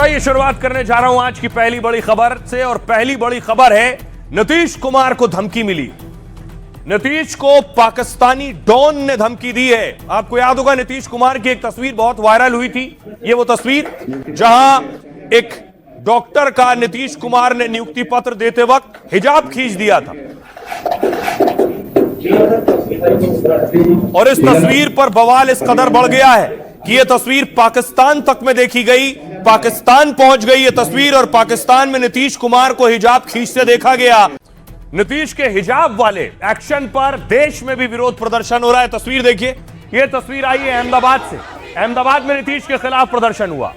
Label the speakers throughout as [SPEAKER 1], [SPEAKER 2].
[SPEAKER 1] आइए शुरुआत करने जा रहा हूं आज की पहली बड़ी खबर से, और पहली बड़ी खबर है नीतीश कुमार को धमकी मिली। नीतीश को पाकिस्तानी डॉन ने धमकी दी है। आपको याद होगा नीतीश कुमार की एक तस्वीर बहुत वायरल हुई थी। ये वो तस्वीर जहां एक डॉक्टर का नीतीश कुमार ने नियुक्ति पत्र देते वक्त हिजाब खींच दिया था, और इस तस्वीर पर बवाल इस कदर बढ़ गया है कि यह तस्वीर पाकिस्तान तक में देखी गई, पाकिस्तान पहुंच गई ये तस्वीर, और पाकिस्तान में नीतीश कुमार को हिजाब खींचते देखा गया। नीतीश के हिजाब वाले एक्शन पर देश में भी विरोध प्रदर्शन हो रहा है। तस्वीर देखिए, यह तस्वीर आई है अहमदाबाद से। अहमदाबाद में नीतीश के खिलाफ प्रदर्शन हुआ।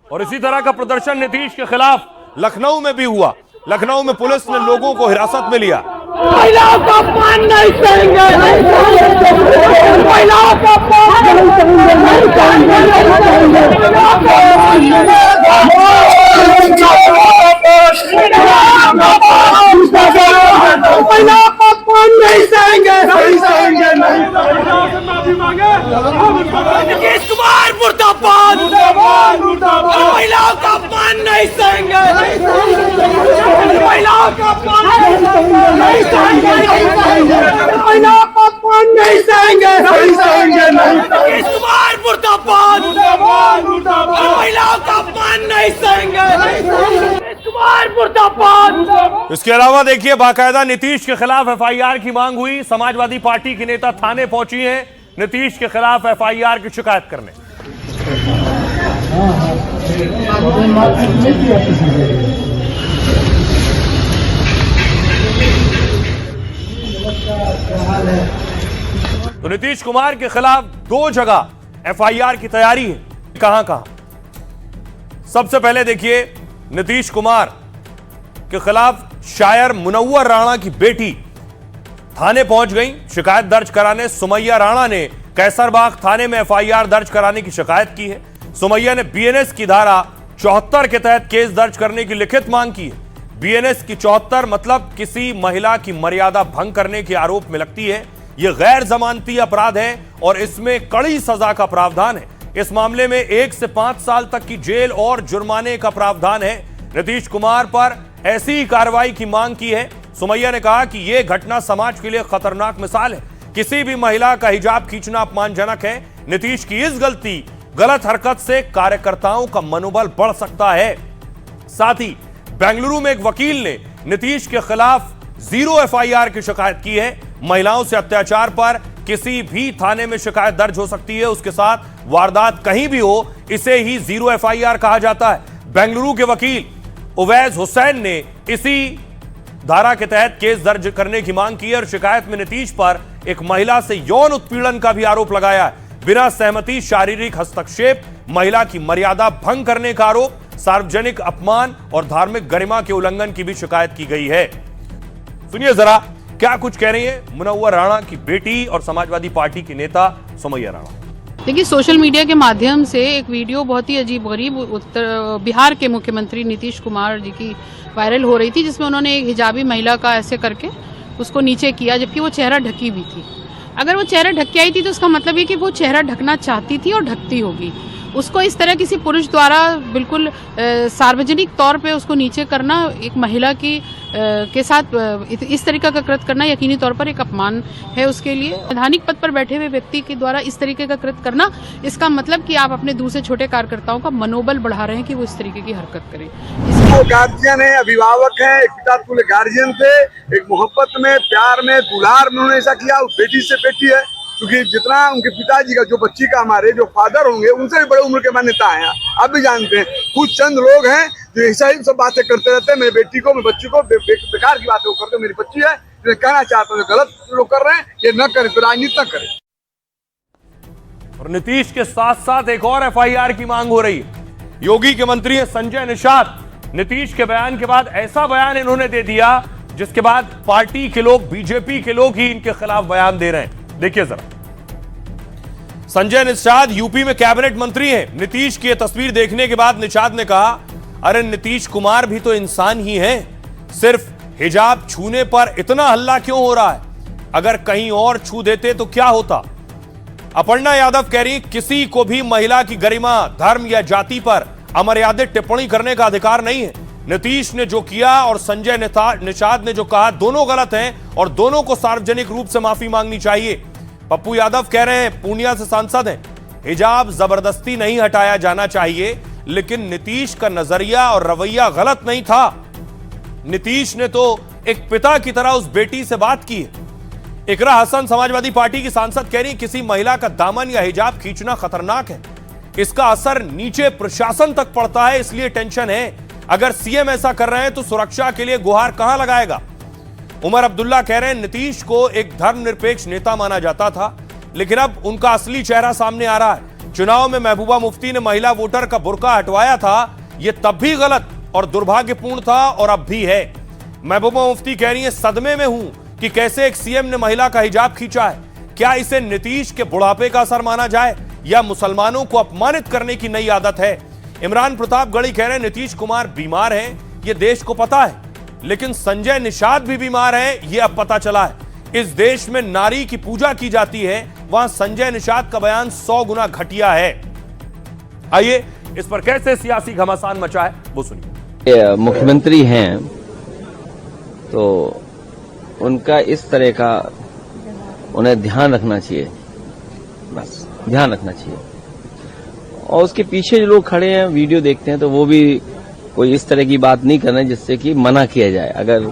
[SPEAKER 1] और इसी तरह का प्रदर्शन नीतीश के खिलाफ लखनऊ में भी हुआ। लखनऊ में पुलिस ने लोगों को हिरासत में लिया।
[SPEAKER 2] महिलाओं का अपमान नहीं सहेंगे, महिलाओं का अपमान नहीं सहेंगे, नीतीश कुमार मुर्दाबाद, महिलाओं का अपमान नहीं सहेंगे, महिलाओं का अपमान नहीं सहेंगे, महिलाओं का अपमान नहीं सहेंगे, नीतीश कुमार मुर्दाबाद, महिलाओं का अपमान नहीं सहेंगे, नीतीश कुमार मुर्दाबाद।
[SPEAKER 1] इसके अलावा देखिए, बाकायदा नीतीश के खिलाफ एफआईआर की मांग हुई। समाजवादी पार्टी की नेता थाने पहुंची हैं नीतीश के खिलाफ एफआईआर की शिकायत करने। तो नीतीश कुमार के खिलाफ 2 जगह एफआईआर की तैयारी है। कहां कहां? सबसे पहले देखिए, नीतीश कुमार के खिलाफ शायर मुनव्वर राणा की बेटी थाने पहुंच गई शिकायत दर्ज कराने। सुमैया राणा ने कैसरबाग थाने में एफआईआर दर्ज कराने की शिकायत की है। सुमैया ने बीएनएस की धारा 74 के तहत केस दर्ज करने की लिखित मांग की है। बीएनएस की 74 मतलब किसी महिला की मर्यादा भंग करने के आरोप में लगती है। यह गैर जमानती अपराध है और इसमें कड़ी सजा का प्रावधान है। इस मामले में 1 से 5 साल तक की जेल और जुर्माने का प्रावधान है। नीतीश कुमार पर ऐसी ही कार्रवाई की मांग की है। सुमैया ने कहा कि यह घटना समाज के लिए खतरनाक मिसाल है। किसी भी महिला का हिजाब खींचना अपमानजनक है। नीतीश की इस गलत हरकत से कार्यकर्ताओं का मनोबल बढ़ सकता है। साथ ही बेंगलुरु में एक वकील ने नीतीश के खिलाफ 0 एफआईआर की शिकायत की है। महिलाओं से अत्याचार पर किसी भी थाने में शिकायत दर्ज हो सकती है। उसके साथ वारदात कहीं भी हो, इसे ही 0 एफआईआर कहा जाता है। बेंगलुरु के वकील उवैस हुसैन ने इसी धारा के तहत केस दर्ज करने की मांग की है और शिकायत में नीतीश पर एक महिला से यौन उत्पीड़न का भी आरोप लगाया है। बिना सहमति शारीरिक हस्तक्षेप, महिला की मर्यादा भंग करने का आरोप, सार्वजनिक अपमान और धार्मिक गरिमा के उल्लंघन की भी शिकायत की गई है। सुनिए जरा क्या कुछ कह रही है मुनव्वर राणा की बेटी और समाजवादी पार्टी की नेता सुमैया राणा।
[SPEAKER 3] देखिए, सोशल मीडिया के माध्यम से एक वीडियो बहुत ही अजीबगरीब बिहार के मुख्यमंत्री नीतीश कुमार जी की वायरल हो रही थी, जिसमें उन्होंने एक हिजाबी महिला का ऐसे करके उसको नीचे किया, जबकि वो चेहरा ढकी हुई थी। अगर वो चेहरा ढक के आई थी तो उसका मतलब है कि वो चेहरा ढकना चाहती थी और ढकती होगी। उसको इस तरह किसी पुरुष द्वारा बिल्कुल सार्वजनिक तौर पे उसको नीचे करना, एक महिला की के साथ इस तरीके का कृत्य करना यकीनी तौर पर एक अपमान है उसके लिए। संवैधानिक पद पर बैठे हुए व्यक्ति के द्वारा इस तरीके का कृत्य करना, इसका मतलब कि आप अपने दूसरे छोटे कार्यकर्ताओं का मनोबल बढ़ा रहे हैं कि वो इस तरीके की हरकत करें।
[SPEAKER 4] वो गार्जियन है, अभिभावक है, एक पिता तुल्य गार्जियन थे, एक मोहब्बत में, प्यार में, दुलार में उन्होंने ऐसा किया। बेटी से बेटी है, क्योंकि जितना उनके पिताजी का, जो बच्ची का, हमारे जो फादर होंगे उनसे भी बड़े उम्र के मान्यता है। आप भी जानते हैं, कुछ चंद लोग हैं जो ऐसा ही सब बातें करते रहते हैं। मेरी बेटी को, मेरी बच्ची को बेकार की बातें करते हैं। मेरी बच्ची है, मैं कहना चाहता हूँ गलत लोग कर रहे हैं, ये न करें, राजनीति न करें।
[SPEAKER 1] और नीतीश के साथ साथ एक और एफआईआर की मांग हो रही है। योगी के मंत्री है संजय निषाद। नीतीश के बयान के बाद ऐसा बयान इन्होंने दे दिया जिसके बाद पार्टी के लोग, बीजेपी के लोग ही इनके खिलाफ बयान दे रहे हैं। देखिए जरा। संजय निषाद यूपी में कैबिनेट मंत्री हैं। नीतीश की यह तस्वीर देखने के बाद निषाद ने कहा, अरे नीतीश कुमार भी तो इंसान ही हैं, सिर्फ हिजाब छूने पर इतना हल्ला क्यों हो रहा है? अगर कहीं और छू देते तो क्या होता? अपर्णा यादव कह रही, किसी को भी महिला की गरिमा, धर्म या जाति पर अमर्यादित टिप्पणी करने का अधिकार नहीं है। नीतीश ने जो किया और संजय निषाद ने जो कहा, दोनों गलत हैं और दोनों को सार्वजनिक रूप से माफी मांगनी चाहिए। पप्पू यादव कह रहे हैं, पूर्णिया से सांसद हैं, हिजाब जबरदस्ती नहीं हटाया जाना चाहिए, लेकिन नीतीश का नजरिया और रवैया गलत नहीं था। नीतीश ने तो एक पिता की तरह उस बेटी से बात की है। इकरा हसन समाजवादी पार्टी की सांसद कह रही, किसी महिला का दामन या हिजाब खींचना खतरनाक है, इसका असर नीचे प्रशासन तक पड़ता है, इसलिए टेंशन है। अगर सीएम ऐसा कर रहे हैं तो सुरक्षा के लिए गुहार कहां लगाएगा? उमर अब्दुल्ला कह रहे हैं, नीतीश को एक धर्मनिरपेक्ष नेता माना जाता था, लेकिन अब उनका असली चेहरा सामने आ रहा है। चुनाव में महबूबा मुफ्ती ने महिला वोटर का बुर्का हटवाया था, यह तब भी गलत और दुर्भाग्यपूर्ण था और अब भी है। महबूबा मुफ्ती कह रही है, सदमे में हूं कि कैसे एक सीएम ने महिला का हिजाब खींचा है। क्या इसे नीतीश के बुढ़ापे का असर माना जाए या मुसलमानों को अपमानित करने की नई आदत है? इमरान प्रतापगढ़ी कह रहे हैं, नीतीश कुमार बीमार हैं, यह देश को पता है, लेकिन संजय निषाद भी बीमार है, यह अब पता चला है। इस देश में नारी की पूजा की जाती है, वहां संजय निषाद का बयान 100 गुना घटिया है। आइए इस पर कैसे सियासी घमासान मचा है वो सुनिए।
[SPEAKER 5] मुख्यमंत्री हैं तो उनका इस तरह का उन्हें ध्यान रखना चाहिए, बस ध्यान रखना चाहिए। और उसके पीछे जो लोग खड़े हैं, वीडियो देखते हैं, तो वो भी कोई इस तरह की बात नहीं कर रहे जिससे कि मना किया जाए। अगर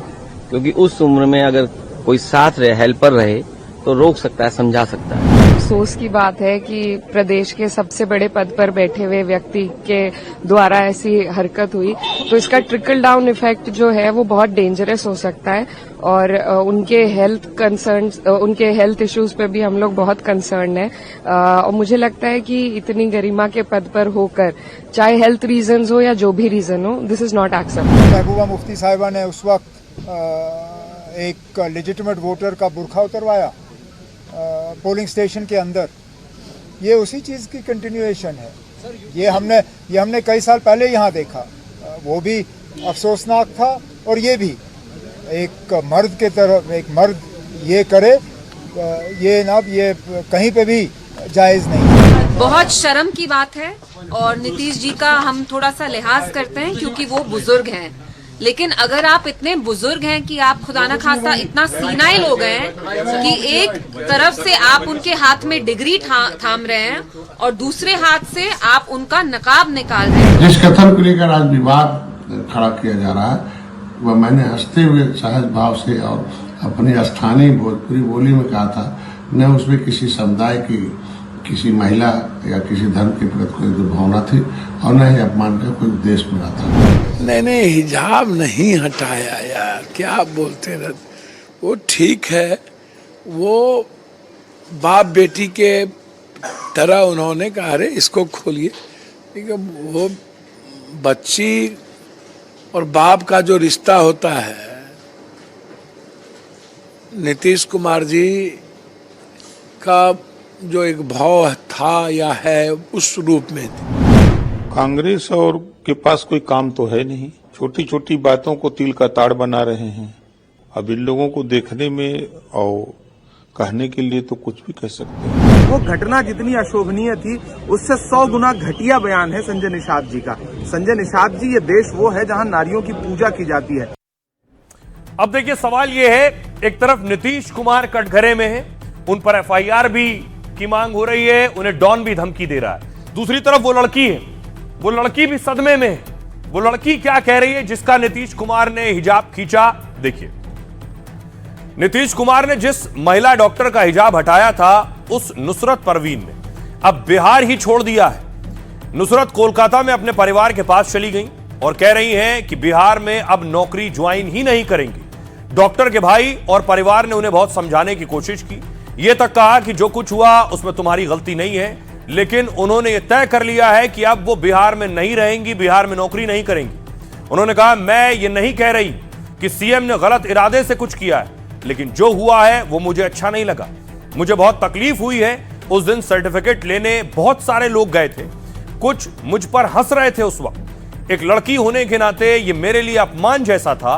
[SPEAKER 5] क्योंकि उस उम्र में अगर कोई साथ रहे, हेल्पर रहे, तो रोक सकता है, समझा सकता है।
[SPEAKER 6] अफसोस की बात है कि प्रदेश के सबसे बड़े पद पर बैठे हुए व्यक्ति के द्वारा ऐसी हरकत हुई, तो इसका ट्रिकल डाउन इफेक्ट जो है वो बहुत डेंजरस हो सकता है और उनके हेल्थ कंसर्न्स, उनके हेल्थ इश्यूज पे भी हम लोग बहुत कंसर्न है। और मुझे लगता है कि इतनी गरिमा के पद पर होकर, चाहे हेल्थ रीजंस हो या जो भी रीजन हो, this is not acceptable.
[SPEAKER 7] Mehbooba Mufti साहिबा ने उस वक्त एक लेजिटिमेट वोटर का बुर्का उतरवाया पोलिंग स्टेशन के अंदर, ये उसी चीज़ की कंटिन्यूएशन है। ये हमने कई साल पहले यहाँ देखा, वो भी अफसोसनाक था। और ये भी एक मर्द के तरफ एक मर्द ये करे, ये कहीं पे भी जायज़ नहीं।
[SPEAKER 8] बहुत शर्म की बात है और नीतीश जी का हम थोड़ा सा लिहाज करते हैं क्योंकि वो बुजुर्ग हैं, लेकिन अगर आप इतने बुजुर्ग हैं कि आप खुदा न खास्ता इतना सीनाइल हो गए हैं कि एक तरफ से आप उनके हाथ में डिग्री थाम रहे हैं और दूसरे हाथ से आप उनका नकाब निकाल रहे हैं।
[SPEAKER 9] जिस कथन को लेकर आज विवाद खड़ा किया जा रहा है, वह मैंने हंसते हुए सहज भाव से और अपनी स्थानीय भोजपुरी बोली में कहा था, न उसमें किसी समुदाय की, किसी महिला या किसी धर्म के प्रति कोई दुर्भावना थी और न ही अपमान का कोई उद्देश्य मिला था।
[SPEAKER 10] नहीं, हिजाब नहीं हटाया यार, क्या आप बोलते हैं? वो ठीक है, वो बाप बेटी के तरह उन्होंने कहा, अरे इसको खोलिए। ठीक है, वो बच्ची और बाप का जो रिश्ता होता है, नीतीश कुमार जी का जो एक भाव था या है उस रूप में थी।
[SPEAKER 11] कांग्रेस और के पास कोई काम तो है नहीं, छोटी छोटी बातों को तिल का ताड़ बना रहे हैं। अब इन लोगों को देखने में और कहने के लिए तो कुछ भी कह सकते हैं।
[SPEAKER 12] वो घटना जितनी अशोभनीय थी, उससे 100 गुना घटिया बयान है संजय निषाद जी का। संजय निषाद जी, ये देश वो है जहां नारियों की पूजा की जाती है।
[SPEAKER 1] अब देखिए, सवाल ये है, एक तरफ नीतीश कुमार कटघरे में है, उन पर एफआईआर भी की मांग हो रही है, उन्हें डॉन भी धमकी दे रहा है। दूसरी तरफ वो लड़की है, वो लड़की भी सदमे में है। वो लड़की क्या कह रही है जिसका नीतीश कुमार ने हिजाब खींचा? देखिए, नीतीश कुमार ने जिस महिला डॉक्टर का हिजाब हटाया था, उस नुसरत परवीन ने अब बिहार ही छोड़ दिया है। नुसरत कोलकाता में अपने परिवार के पास चली गई और कह रही हैं कि बिहार में अब नौकरी ज्वाइन ही नहीं करेंगी। डॉक्टर के भाई और परिवार ने उन्हें बहुत समझाने की कोशिश की, यह तक कहा कि जो कुछ हुआ उसमें तुम्हारी गलती नहीं है, लेकिन उन्होंने यह तय कर लिया है कि अब वो बिहार में नहीं रहेंगी, बिहार में नौकरी नहीं करेंगी। उन्होंने कहा, मैं ये नहीं कह रही कि सीएम ने गलत इरादे से कुछ किया है, लेकिन जो हुआ है वो मुझे अच्छा नहीं लगा, मुझे बहुत तकलीफ हुई है, उस दिन सर्टिफिकेट लेने बहुत सारे लोग गए थे। कुछ मुझ पर हंस रहे थे उस वक्त। एक लड़की होने के नाते ये मेरे लिए अपमान जैसा था।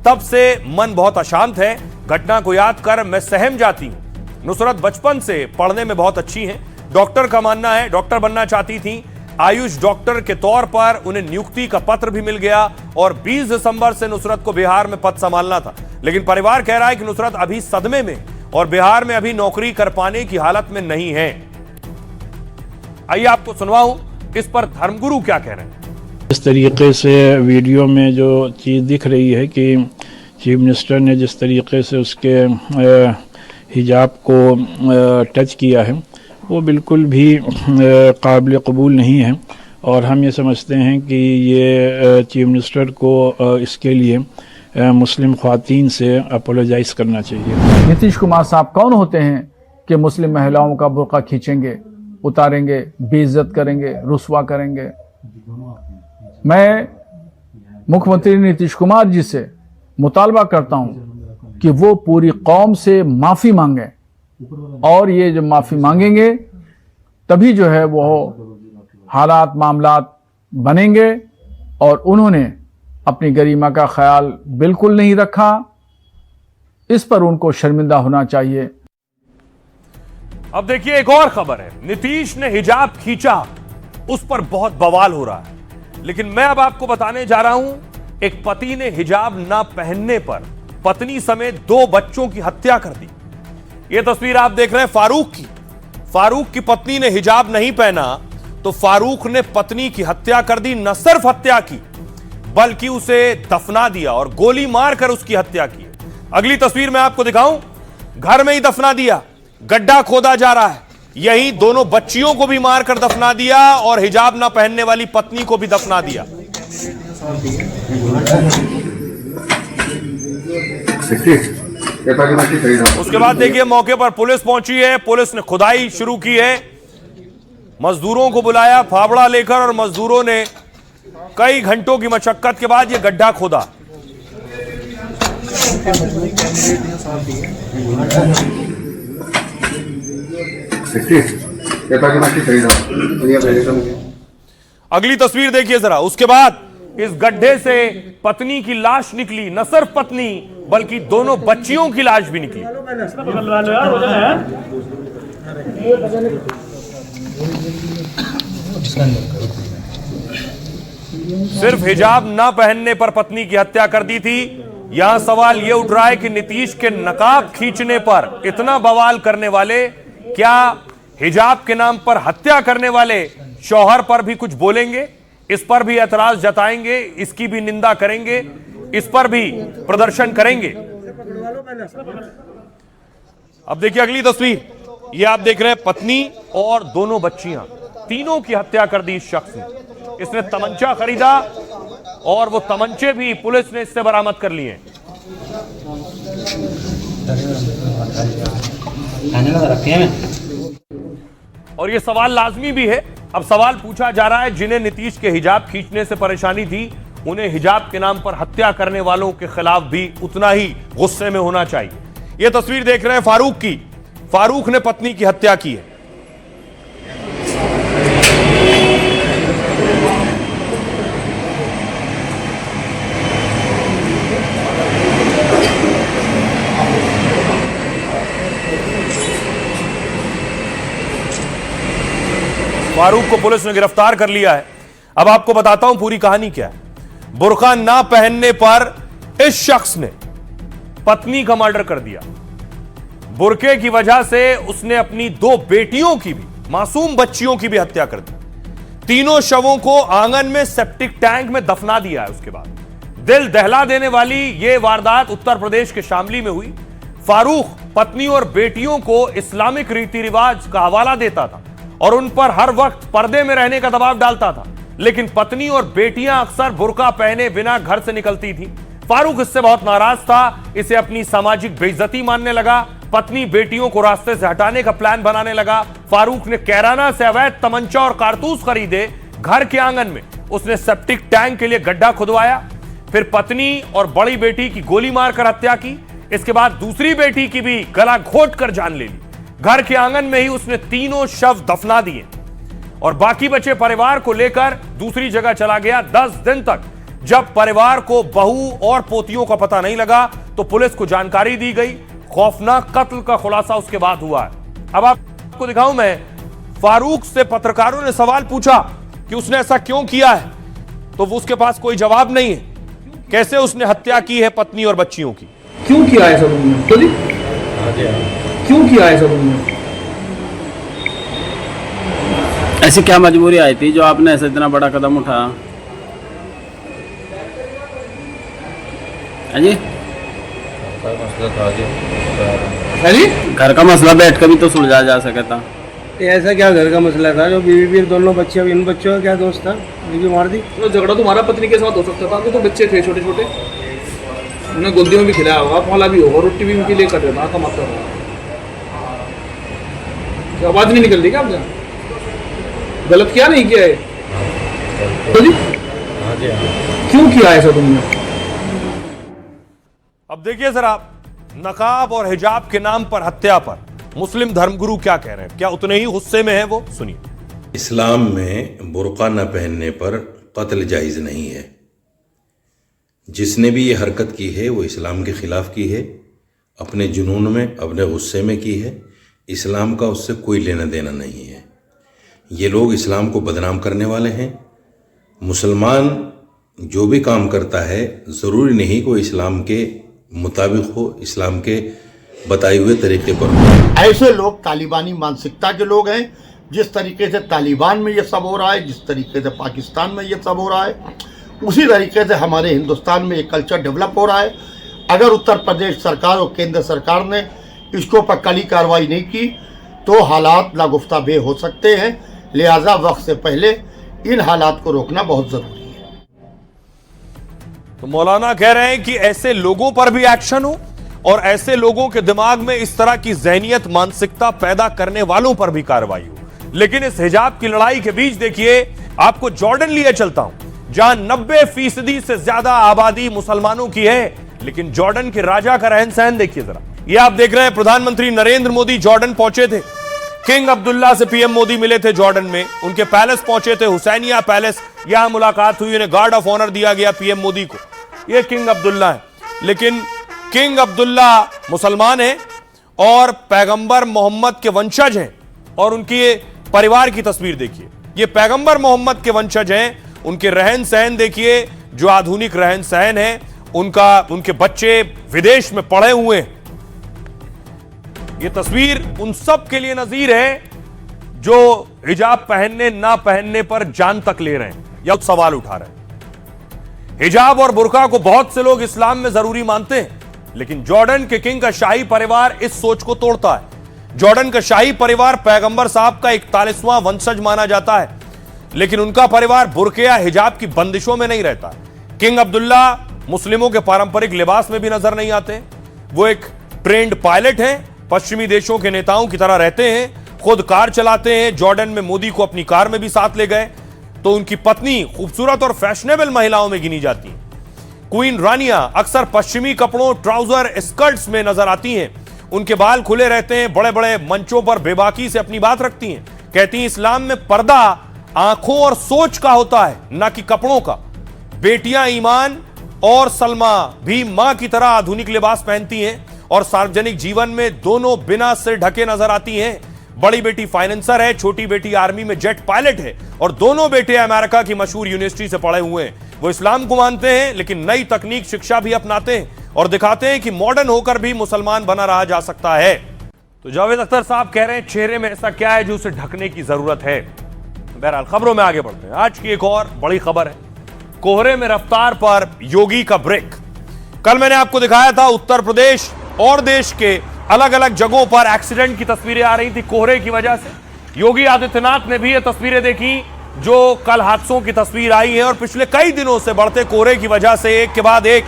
[SPEAKER 1] तब से मन बहुत अशांत है। घटना को याद कर मैं सहम जाती हूं। नुसरत बचपन से पढ़ने में बहुत अच्छी हैं। डॉक्टर का मानना है, डॉक्टर बनना चाहती थी। आयुष डॉक्टर के तौर पर उन्हें नियुक्ति का पत्र भी मिल गया और 20 दिसंबर से नुसरत को बिहार में पद संभालना था। लेकिन परिवार कह रहा है कि नुसरत अभी सदमे में और बिहार में अभी नौकरी कर पाने की हालत में नहीं है। आइए आपको सुनवाऊं इस पर धर्मगुरु क्या कह रहे हैं।
[SPEAKER 13] इस तरीके से वीडियो में जो चीज़ दिख रही है कि चीफ मिनिस्टर ने जिस तरीके से उसके हिजाब को टच किया है वो बिल्कुल भी काबिल कबूल नहीं है और हम ये समझते हैं कि ये चीफ मिनिस्टर को इसके लिए मुस्लिम ख्वातीन से अपोलोजाइज करना चाहिए।
[SPEAKER 14] नीतीश कुमार साहब कौन होते हैं कि मुस्लिम महिलाओं का बुर्का खींचेंगे, उतारेंगे, बेइज्जत करेंगे, रुस्वा करेंगे। मैं मुख्यमंत्री नीतीश कुमार जी से मुतालबा करता हूं कि वो पूरी कौम से माफ़ी मांगे और ये जब माफ़ी मांगेंगे तभी जो है वो हालात मामलात बनेंगे और उन्होंने अपनी गरिमा का ख्याल बिल्कुल नहीं रखा। इस पर उनको शर्मिंदा होना चाहिए।
[SPEAKER 1] अब देखिए एक और खबर है। नीतीश ने हिजाब खींचा, उस पर बहुत बवाल हो रहा है। लेकिन मैं अब आपको बताने जा रहा हूं, एक पति ने हिजाब ना पहनने पर पत्नी समेत 2 बच्चों की हत्या कर दी। यह तस्वीर आप देख रहे हैं फारूक की। फारूक की पत्नी ने हिजाब नहीं पहना तो फारूक ने पत्नी की हत्या कर दी। न सिर्फ हत्या की बल्कि उसे दफना दिया और गोली मारकर उसकी हत्या की। अगली तस्वीर मैं आपको दिखाऊं, घर में ही दफना दिया, गड्ढा खोदा जा रहा है। यही दोनों बच्चियों को भी मारकर दफना दिया और हिजाब ना पहनने वाली पत्नी को भी दफना दिया। उसके बाद देखिए मौके पर पुलिस पहुंची है। पुलिस ने खुदाई शुरू की है, मजदूरों को बुलाया फावड़ा लेकर और मजदूरों ने कई घंटों की मशक्कत के बाद यह गड्ढा खोदा। अगली तस्वीर देखिए जरा। उसके बाद इस गड्ढे से पत्नी की लाश निकली। न सिर्फ पत्नी बल्कि दोनों बच्चियों की लाश भी निकली। सिर्फ हिजाब ना पहनने पर पत्नी की हत्या कर दी थी। यहां सवाल यह उठ रहा है कि नीतीश के नकाब खींचने पर इतना बवाल करने वाले क्या हिजाब के नाम पर हत्या करने वाले शौहर पर भी कुछ बोलेंगे? इस पर भी एतराज जताएंगे, इसकी भी निंदा करेंगे, इस पर भी प्रदर्शन करेंगे। अब देखिए अगली तस्वीर। ये आप देख रहे हैं पत्नी और दोनों बच्चियां, तीनों की हत्या कर दी इस शख्स ने। इसने तमंचा खरीदा और वो तमंचे भी पुलिस ने इससे बरामद कर लिए। और ये सवाल लाजमी भी है। अब सवाल पूछा जा रहा है, जिन्हें नीतीश के हिजाब खींचने से परेशानी थी उन्हें हिजाब के नाम पर हत्या करने वालों के खिलाफ भी उतना ही गुस्से में होना चाहिए। यह तस्वीर देख रहे हैं फारूक की। फारूक ने पत्नी की हत्या की है। फारूक को पुलिस ने गिरफ्तार कर लिया है। अब आपको बताता हूं पूरी कहानी क्या है। बुर्का ना पहनने पर इस शख्स ने पत्नी का मर्डर कर दिया। बुर्के की वजह से उसने अपनी 2 बेटियों की भी, मासूम बच्चियों की भी हत्या कर दी। तीनों शवों को आंगन में सेप्टिक टैंक में दफना दिया है। उसके बाद दिल दहला देने वाली यह वारदात उत्तर प्रदेश के शामली में हुई। फारूक पत्नी और बेटियों को इस्लामिक रीति रिवाज का हवाला देता था और उन पर हर वक्त पर्दे में रहने का दबाव डालता था, लेकिन पत्नी और बेटियां अक्सर बुर्का पहने बिना घर से निकलती थी। फारूक इससे बहुत नाराज था, इसे अपनी सामाजिक बेइज्जती मानने लगा। पत्नी बेटियों को रास्ते से हटाने का प्लान बनाने लगा। फारूक ने कैराना से अवैध तमंचा और कारतूस खरीदे। घर के आंगन में उसने सेप्टिक टैंक के लिए गड्ढा खुदवाया, फिर पत्नी और बड़ी बेटी की गोली मारकर हत्या की। इसके बाद दूसरी बेटी की भी गला घोंट कर जान ले ली। घर के आंगन में ही उसने तीनों शव दफना दिए और बाकी बचे परिवार को लेकर दूसरी जगह चला गया। 10 दिन तक जब परिवार को बहू और पोतियों का पता नहीं लगा तो पुलिस को जानकारी दी गई। खौफनाक कत्ल का खुलासा उसके बाद हुआ है। अब आपको दिखाऊं मैं, फारूक से पत्रकारों ने सवाल पूछा कि उसने ऐसा क्यों किया है, तो वो उसके पास कोई जवाब नहीं है। कैसे उसने हत्या की है पत्नी और बच्चियों की।
[SPEAKER 15] क्यों किया है सब उन्होंने? तो जी क्यों किया है सब उन्होंने?
[SPEAKER 16] ऐसी क्या मजबूरी आई थी जो आपने ऐसा इतना बड़ा कदम उठाया? जी घर का मसला बैठ कर भी तो सुलझाया जा सका था।
[SPEAKER 15] ऐसा क्या घर का मसला था जो बीवी भी दोनों बच्चे, इन बच्चों का क्या दोस्त था, बीवी मार दी?
[SPEAKER 17] तो झगड़ा तुम्हारा पत्नी के साथ हो सकता था, तो बच्चे थे छोटे छोटे, उन्हें गोदी में भी खिलाया होगा, पाला भी होगा, रोटी भी उनके लिए कर रहा था, कमाता रहा। आवाज नहीं निकल रही क्या आपने? गलत किया नहीं किया है? तो जी क्यों किया है सब तुमने?
[SPEAKER 1] अब देखिए जरा, नकाब और हिजाब के नाम पर हत्या पर मुस्लिम धर्मगुरु क्या कह रहे हैं, क्या उतने ही गुस्से में है वो? सुनिए।
[SPEAKER 18] इस्लाम में बुर्का न पहनने पर कत्ल जायज़ नहीं है। जिसने भी ये हरकत की है वो इस्लाम के ख़िलाफ़ की है, अपने जुनून में, अपने गुस्से में की है। इस्लाम का उससे कोई लेना देना नहीं है। ये लोग इस्लाम को बदनाम करने वाले हैं। मुसलमान जो भी काम करता है ज़रूरी नहीं कि इस्लाम के मुताबिक हो, इस्लाम के बताए हुए तरीके पर हो।
[SPEAKER 19] ऐसे लोग तालिबानी मानसिकता के लोग हैं। जिस तरीके से तालिबान में ये सब हो रहा है, जिस तरीके से पाकिस्तान में ये सब हो रहा है, उसी तरीके से हमारे हिंदुस्तान में ये कल्चर डेवलप हो रहा है। अगर उत्तर प्रदेश सरकार और केंद्र सरकार ने इसको पर कड़ी कार्रवाई नहीं की तो हालात नागुफ्ता बे हो सकते हैं। लिहाजा वक्त से पहले इन हालात को रोकना बहुत जरूरी है।
[SPEAKER 1] तो मौलाना कह रहे हैं कि ऐसे लोगों पर भी एक्शन हो और ऐसे लोगों के दिमाग में इस तरह की ज़हनियत, मानसिकता पैदा करने वालों पर भी कार्रवाई हो। लेकिन इस हिजाब की लड़ाई के बीच देखिए, आपको जॉर्डन लिए चलता हूं, जहां 90% से ज्यादा आबादी मुसलमानों की है, लेकिन जॉर्डन के राजा का रहन सहन देखिए जरा। ये आप देख रहे हैं, प्रधानमंत्री नरेंद्र मोदी जॉर्डन पहुंचे थे। किंग अब्दुल्ला से पीएम मोदी मिले थे जॉर्डन में, उनके पैलेस पहुंचे थे, हुसैनिया पैलेस, यहां मुलाकात हुई, उन्हें गार्ड ऑफ ऑनर दिया गया पीएम मोदी को। ये किंग अब्दुल्ला है, लेकिन किंग अब्दुल्ला मुसलमान हैं और पैगंबर मोहम्मद के वंशज हैं। और उनके परिवार की तस्वीर देखिए, ये पैगंबर मोहम्मद के वंशज हैं। उनके रहन सहन देखिए, जो आधुनिक रहन सहन है उनका। उनके बच्चे विदेश में पढ़े हुए हैं। ये तस्वीर उन सब के लिए नजीर है जो हिजाब पहनने ना पहनने पर जान तक ले रहे हैं या सवाल उठा रहे हैं। हिजाब और बुर्का को बहुत से लोग इस्लाम में जरूरी मानते हैं, लेकिन जॉर्डन के किंग का शाही परिवार इस सोच को तोड़ता है। जॉर्डन का शाही परिवार पैगंबर साहब का 41वां वंशज माना जाता है, लेकिन उनका परिवार बुर्के या हिजाब की बंदिशों में नहीं रहता। किंग अब्दुल्ला मुस्लिमों के पारंपरिक लिबास में भी नजर नहीं आते। वो एक ट्रेंड पायलट हैं, पश्चिमी देशों के नेताओं की तरह रहते हैं, खुद कार चलाते हैं। जॉर्डन में मोदी को अपनी कार में भी साथ ले गए। तो उनकी पत्नी खूबसूरत और फैशनेबल महिलाओं में गिनी जाती हैं। क्वीन रानिया अक्सर पश्चिमी कपड़ों, ट्राउजर, स्कर्ट्स में नजर आती हैं। उनके बाल खुले रहते हैं, बड़े बड़े मंचों पर बेबाकी से अपनी बात रखती हैं। कहती हैं इस्लाम में पर्दा आंखों और सोच का होता है, ना कि कपड़ों का। बेटियां ईमान और सलमा भी मां की तरह आधुनिक लिबास पहनती हैं और सार्वजनिक जीवन में दोनों बिना सिर ढके नजर आती हैं। बड़ी बेटी फाइनेंसर है, छोटी बेटी आर्मी में जेट पायलट है और दोनों बेटे अमेरिका की मशहूर यूनिवर्सिटी से पढ़े हुए हैं। वो इस्लाम को मानते हैं, लेकिन नई तकनीक शिक्षा भी अपनाते हैं और दिखाते हैं कि मॉडर्न होकर भी मुसलमान बना रहा जा सकता है। तो जावेद अख्तर साहब कह रहे हैं चेहरे में ऐसा क्या है जो उसे ढकने की जरूरत है। बहरहाल खबरों में आगे बढ़ते हैं। आज की एक और बड़ी खबर है, कोहरे में रफ्तार पर योगी का ब्रेक। कल मैंने आपको दिखाया था उत्तर प्रदेश और देश के अलग अलग जगहों पर एक्सीडेंट की तस्वीरें आ रही थी कोहरे की वजह से। योगी आदित्यनाथ ने भी ये तस्वीरें देखी जो कल हादसों की तस्वीर आई है और पिछले कई दिनों से बढ़ते कोहरे की वजह से एक के बाद एक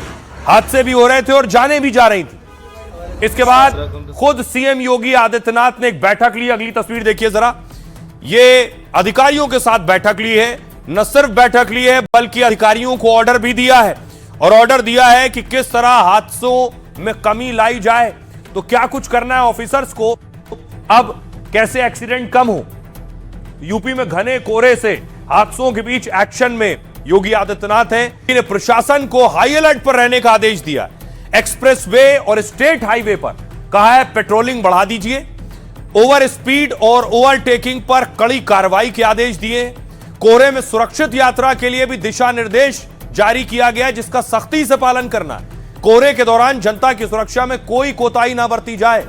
[SPEAKER 1] हादसे भी हो रहे थे और जाने भी जा रही थी। इसके बाद खुद सीएम योगी आदित्यनाथ ने एक बैठक ली। अगली तस्वीर देखिए जरा, ये अधिकारियों के साथ बैठक ली है। न सिर्फ बैठक ली है बल्कि अधिकारियों को ऑर्डर भी दिया है और ऑर्डर दिया है कि किस तरह हादसों में कमी लाई जाए। तो क्या कुछ करना है ऑफिसर्स को, अब कैसे एक्सीडेंट कम हो? यूपी में घने कोहरे से हादसों के बीच एक्शन में योगी आदित्यनाथ हैं। इन्हें प्रशासन को हाई अलर्ट पर रहने का आदेश दिया। एक्सप्रेसवे और स्टेट हाईवे पर कहा है पेट्रोलिंग बढ़ा दीजिए। ओवर स्पीड और ओवरटेकिंग पर कड़ी कार्रवाई के आदेश दिए। कोहरे में सुरक्षित यात्रा के लिए भी दिशा निर्देश जारी किया गया है, जिसका सख्ती से पालन करना है। कोहरे के दौरान जनता की सुरक्षा में कोई कोताही ना बरती जाए।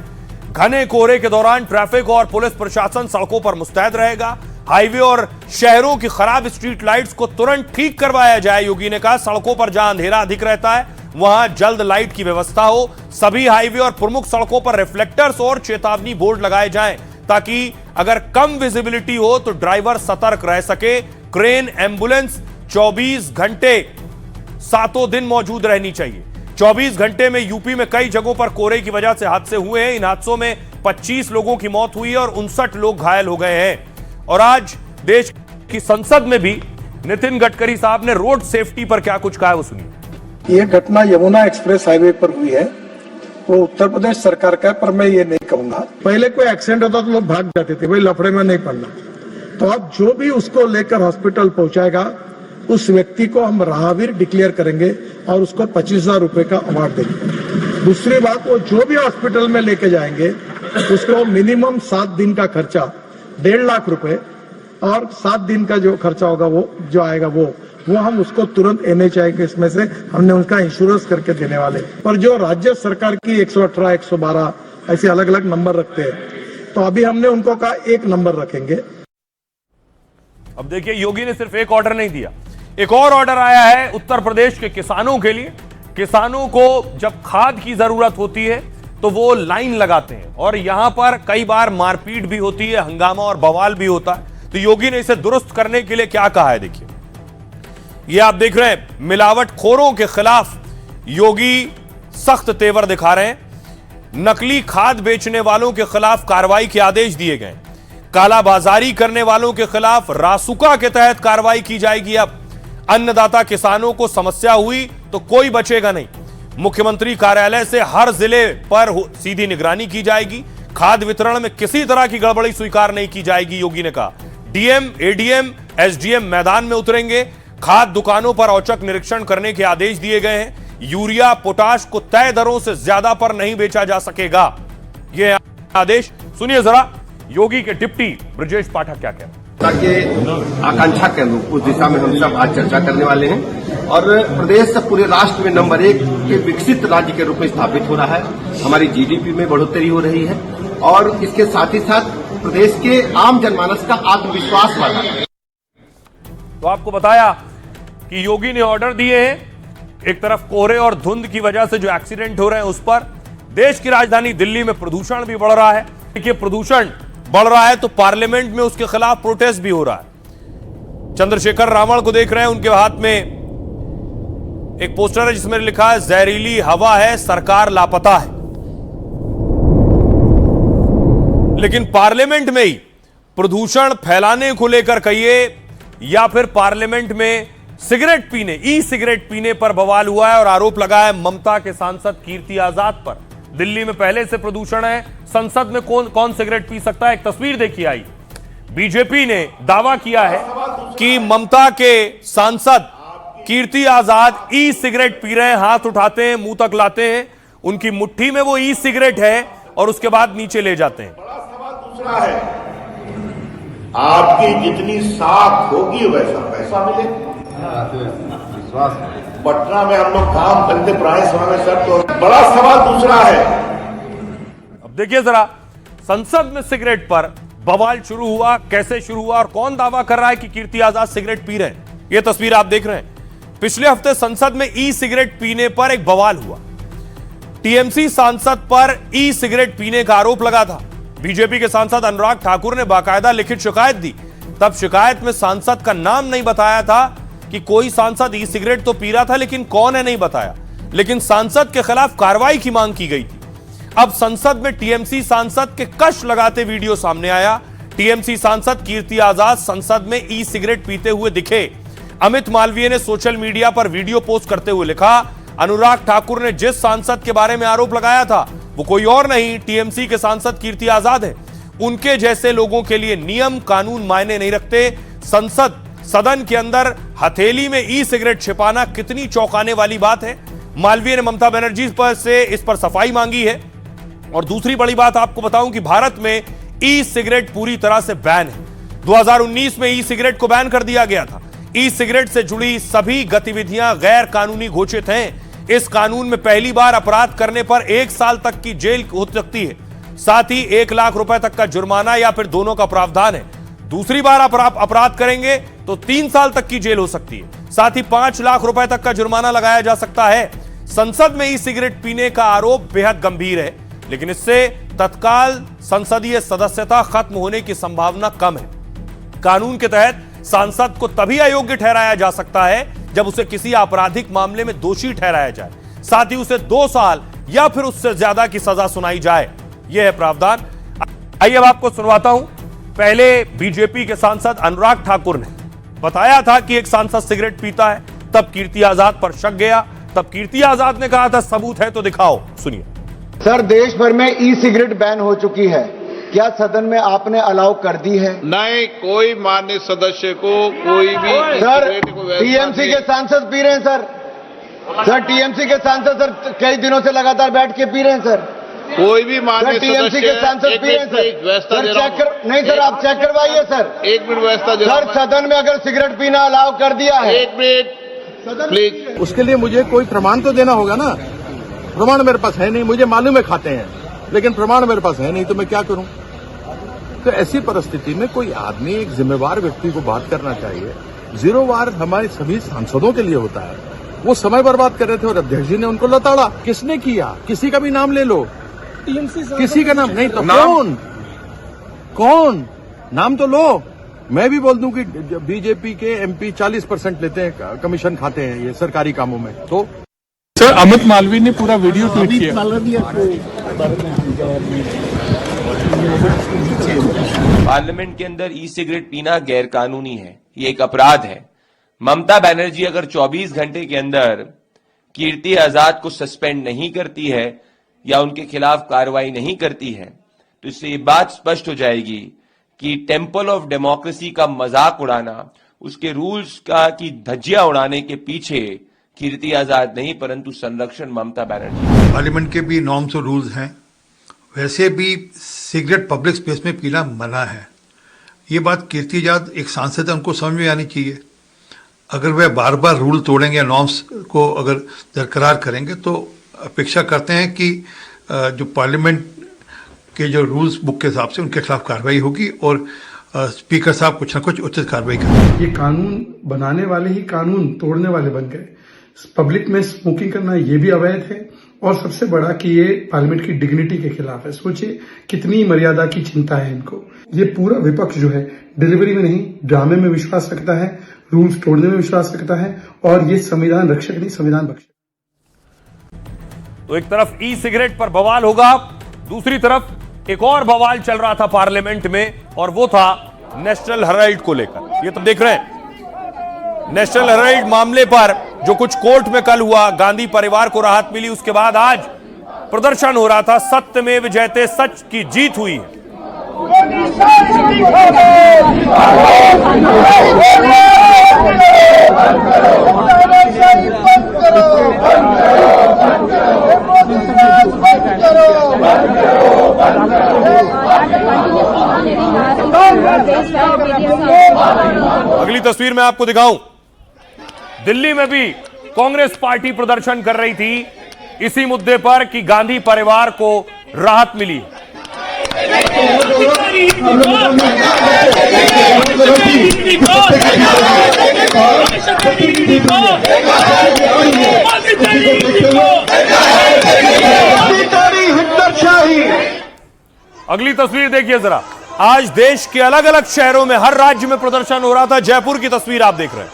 [SPEAKER 1] घने कोहरे के दौरान ट्रैफिक और पुलिस प्रशासन सड़कों पर मुस्तैद रहेगा। हाईवे और शहरों की खराब स्ट्रीट लाइट्स को तुरंत ठीक करवाया जाए। योगी ने कहा सड़कों पर जहां अंधेरा अधिक रहता है वहां जल्द लाइट की व्यवस्था हो। सभी हाईवे और प्रमुख सड़कों पर रिफ्लेक्टर्स और चेतावनी बोर्ड लगाए जाएं, ताकि अगर कम विजिबिलिटी हो तो ड्राइवर सतर्क रह सके। क्रेन एम्बुलेंस 24 घंटे 7 दिन मौजूद रहनी चाहिए। 24 घंटे में यूपी में कई जगहों पर कोहरे की वजह से हादसे हुए हैं। इन हादसों में 25 लोगों की मौत हुई है और 59 लोग घायल हो गए हैं। और आज देश की संसद में भी नितिन गडकरी साहब ने रोड सेफ्टी पर क्या कुछ कहा है वो सुनिए।
[SPEAKER 20] ये घटना यमुना एक्सप्रेस हाईवे पर हुई है, वो उत्तर प्रदेश सरकार का है, पर मैं ये नहीं कहूंगा। पहले कोई एक्सीडेंट होता तो लोग भाग जाते थे, भाई लफड़े में नहीं पड़ना। तो अब जो भी उसको लेकर हॉस्पिटल पहुंचाएगा उस व्यक्ति को हम राहवीर डिक्लेयर करेंगे और उसको 25,000 रुपए का अवार्ड देंगे। दूसरी बात, वो जो भी हॉस्पिटल में लेके जाएंगे उसको मिनिमम 7 दिन का खर्चा 1.5 लाख रुपए और 7 दिन का जो खर्चा होगा वो जो आएगा वो हम उसको तुरंत NHI के इसमें से हमने उनका इंश्योरेंस करके देने वाले। पर जो राज्य सरकार की 118, 112 ऐसे अलग अलग नंबर रखते हैं, तो अभी हमने उनको कहा एक नंबर रखेंगे।
[SPEAKER 1] अब देखिए योगी ने सिर्फ एक ऑर्डर नहीं दिया, एक और ऑर्डर आया है उत्तर प्रदेश के किसानों के लिए। किसानों को जब खाद की जरूरत होती है तो वो लाइन लगाते हैं और यहां पर कई बार मारपीट भी होती है, हंगामा और बवाल भी होता है। तो योगी ने इसे दुरुस्त करने के लिए क्या कहा है, देखिए। ये आप देख रहे हैं, मिलावटखोरों के खिलाफ योगी सख्त तेवर दिखा रहे हैं। नकली खाद बेचने वालों के खिलाफ कार्रवाई के आदेश दिए गए। कालाबाजारी करने वालों के खिलाफ रासुका के तहत कार्रवाई की जाएगी। अब अन्नदाता किसानों को समस्या हुई तो कोई बचेगा नहीं। मुख्यमंत्री कार्यालय से हर जिले पर सीधी निगरानी की जाएगी। खाद वितरण में किसी तरह की गड़बड़ी स्वीकार नहीं की जाएगी, योगी ने कहा। डीएम, एडीएम, एसडीएम मैदान में उतरेंगे। खाद दुकानों पर औचक निरीक्षण करने के आदेश दिए गए हैं। यूरिया, पोटाश को तय दरों से ज्यादा पर नहीं बेचा जा सकेगा, यह आदेश सुनिए जरा योगी के डिप्टी ब्रजेश पाठक क्या कह रहे हैं।
[SPEAKER 21] के आकांक्षा के अनुरूप उस दिशा में हम सब आज चर्चा करने वाले हैं और प्रदेश पूरे राष्ट्र में नंबर 1 के विकसित राज्य के रूप में स्थापित हो रहा है। हमारी जीडीपी में बढ़ोतरी हो रही है और इसके साथ ही साथ प्रदेश के आम जनमानस का आत्मविश्वास बढ़ा है।
[SPEAKER 1] तो आपको बताया कि योगी ने ऑर्डर दिए हैं। एक तरफ कोहरे और धुंध की वजह से जो एक्सीडेंट हो रहे हैं उस पर। देश की राजधानी दिल्ली में प्रदूषण भी बढ़ रहा है। देखिए, प्रदूषण बढ़ रहा है तो पार्लियामेंट में उसके खिलाफ प्रोटेस्ट भी हो रहा है। चंद्रशेखर रावण को देख रहे हैं, उनके हाथ में एक पोस्टर है जिसमें लिखा है जहरीली हवा है, सरकार लापता है। लेकिन पार्लियामेंट में ही प्रदूषण फैलाने को लेकर कहिए या फिर पार्लियामेंट में सिगरेट पीने, ई सिगरेट पीने पर बवाल हुआ है और आरोप लगा है ममता के सांसद कीर्ति आजाद पर। दिल्ली में पहले से प्रदूषण है, संसद में कौन सिगरेट पी सकता है? एक तस्वीर देखिए आई। बीजेपी ने दावा किया है कि ममता के सांसद Kirti Azad e cigarette P रहे हैं, हाथ उठाते हैं, मुंह तक लाते हैं, उनकी मुट्ठी में वो ई सिगरेट है और उसके बाद नीचे ले जाते हैं।
[SPEAKER 22] दूसरा है, आपकी जितनी साख होगी वैसा पैसा मिले। पटना में हम लोग काम करते पुराने समय में सर, तो बड़ा सवाल दूसरा है।
[SPEAKER 1] अब देखिए जरा, संसद में सिगरेट पर बवाल शुरू हुआ, कैसे शुरू हुआ और कौन दावा कर रहा है कि कीर्ति आजाद सिगरेट पी रहे हैं। यह तस्वीर आप देख रहे हैं। पिछले हफ्ते संसद में ई सिगरेट पीने पर एक बवाल हुआ। टीएमसी सांसद पर ई सिगरेट पीने का आरोप लगा था। बीजेपी के सांसद अनुराग ठाकुर ने बाकायदा लिखित शिकायत दी। तब शिकायत में सांसद का नाम नहीं बताया था कि कोई सांसद ई सिगरेट तो पी रहा था, लेकिन कौन है नहीं बताया। लेकिन सांसद के खिलाफ कार्रवाई की मांग की गई थी। अब संसद में टीएमसी सांसद के कश लगाते वीडियो सामने आया। टीएमसी सांसद कीर्ति आजाद संसद में ई सिगरेट पीते हुए दिखे। अमित मालवीय ने सोशल मीडिया पर वीडियो पोस्ट करते हुए लिखा, अनुराग ठाकुर ने जिस सांसद के बारे में आरोप लगाया था वो कोई और नहीं, टीएमसी के सांसद कीर्ति आजाद है। उनके जैसे लोगों के लिए नियम कानून मायने नहीं रखते। सदन के अंदर हथेली में ई सिगरेट छिपाना कितनी चौंकाने वाली बात है। मालवीय ने ममता बनर्जी पर से इस पर सफाई मांगी है। और दूसरी बड़ी बात आपको बताऊं कि भारत में ई सिगरेट पूरी तरह से बैन है। 2019 में ई सिगरेट को बैन कर दिया गया था। ई सिगरेट से जुड़ी सभी गतिविधियां गैर कानूनी घोषित हैं। इस कानून में पहली बार अपराध करने पर 1 साल तक की जेल हो सकती है। साथ ही 1 लाख रुपए तक का जुर्माना या फिर दोनों का प्रावधान है। दूसरी बार अपराध करेंगे तो 3 साल तक की जेल हो सकती है। साथ ही 5 लाख रुपए तक का जुर्माना लगाया जा सकता है। संसद में ई सिगरेट पीने का आरोप बेहद गंभीर है, लेकिन इससे तत्काल संसदीय सदस्यता खत्म होने की संभावना कम है। कानून के तहत सांसद को तभी अयोग्य ठहराया जा सकता है जब उसे किसी आपराधिक मामले में दोषी ठहराया जाए, साथ ही उसे 2 साल या फिर उससे ज्यादा की सजा सुनाई जाए। यह है प्रावधान। आइए अब आपको सुनवाता हूं। पहले बीजेपी के सांसद अनुराग ठाकुर ने बताया था कि एक सांसद सिगरेट पीता है, तब कीर्ति आजाद पर शक गया। तब कीर्ति आजाद ने कहा था सबूत है तो दिखाओ। सुनिए।
[SPEAKER 2] सर, देश भर में ई सिगरेट बैन हो चुकी है, क्या सदन में आपने अलाउ कर दी है?
[SPEAKER 11] नहीं, कोई मान्य सदस्य को कोई भी
[SPEAKER 2] सर, टीएमसी के सांसद पी रहे हैं सर टीएमसी के सांसद सर कई दिनों से लगातार बैठ के पी रहे हैं सर।
[SPEAKER 11] कोई भी मान्य
[SPEAKER 2] टीएमसी के सांसद पी रहे हैं सर चेक कर नहीं सर, आप चेक करवाइए सर।
[SPEAKER 11] 1 मिनट व्यवस्था
[SPEAKER 2] सर, सदन में अगर सिगरेट पीना अलाउ कर दिया है,
[SPEAKER 11] 1 मिनट प्लीज।
[SPEAKER 20] उसके लिए मुझे कोई प्रमाण तो देना होगा ना। प्रमाण मेरे पास है नहीं, मुझे मालूम है खाते हैं, लेकिन प्रमाण मेरे पास है नहीं, तो मैं क्या करूं? तो ऐसी परिस्थिति में कोई आदमी, एक जिम्मेवार व्यक्ति को बात करना चाहिए। 0 वार हमारे सभी सांसदों के लिए होता है। वो समय बर्बाद कर रहे थे और अध्यक्ष जी ने उनको लताड़ा। किसने किया? किसी का भी नाम ले लो, किसी का नाम नहीं तो कौन नाम तो लो। मैं भी बोल दूं कि बीजेपी के एमपी 40% लेते हैं, कमीशन खाते हैं ये सरकारी कामों में। तो
[SPEAKER 17] सर, अमित मालवीय ने पूरा वीडियो ट्वीट किया।
[SPEAKER 3] पार्लियामेंट के अंदर ई सिगरेट पीना गैर कानूनी है, ये एक अपराध है। ममता बनर्जी अगर 24 घंटे के अंदर कीर्ति आजाद को सस्पेंड नहीं करती है या उनके खिलाफ कार्रवाई नहीं करती है, तो इससे ये बात स्पष्ट हो जाएगी कि टेम्पल ऑफ डेमोक्रेसी का मजाक उड़ाना, उसके रूल्स का की धज्जियां उड़ाने के पीछे कीर्ति आजाद नहीं परंतु संरक्षण ममता बनर्जी।
[SPEAKER 23] पार्लियामेंट के भी नॉर्म्स और रूल्स हैं, वैसे भी सिगरेट पब्लिक स्पेस में पीना मना है। ये बात कीर्ति आजाद एक सांसद है, उनको समझ में आनी चाहिए। अगर वह बार बार रूल तोड़ेंगे, नॉर्म्स को अगर बरकरार करेंगे, तो अपेक्षा करते हैं कि जो पार्लियामेंट के जो रूल्स बुक के हिसाब से उनके खिलाफ कार्रवाई होगी और स्पीकर साहब कुछ न कुछ उचित कार्रवाई करेंगे।
[SPEAKER 20] ये कानून बनाने वाले ही कानून तोड़ने वाले बन गए। पब्लिक में स्मोकिंग करना ये भी अवैध है, और सबसे बड़ा कि ये पार्लियामेंट की डिग्निटी के खिलाफ है। सोचिए कितनी मर्यादा की चिंता है इनको। ये पूरा विपक्ष जो है डिलीवरी में नहीं, ड्रामे में विश्वास रखता है, रूल्स तोड़ने में विश्वास रखता है, और ये संविधान रक्षक नहीं संविधान भक्षक।
[SPEAKER 1] तो एक तरफ ई सिगरेट पर बवाल होगा, दूसरी तरफ एक और बवाल चल रहा था पार्लियामेंट में, और वो था नेशनल हेराल्ड को लेकर। ये तो देख रहे हैं नेशनल हेराल्ड मामले पर जो कुछ कोर्ट में कल हुआ, गांधी परिवार को राहत मिली, उसके बाद आज प्रदर्शन हो रहा था। सत्यमेव जयते, सच की जीत हुई है। अगली तस्वीर मैं आपको दिखाऊं, दिल्ली में भी कांग्रेस पार्टी प्रदर्शन कर रही थी इसी मुद्दे पर कि गांधी परिवार को राहत मिली। अगली तस्वीर देखिए जरा, आज देश के अलग अलग शहरों में हर राज्य में प्रदर्शन हो रहा था। जयपुर की तस्वीर आप देख रहे हैं।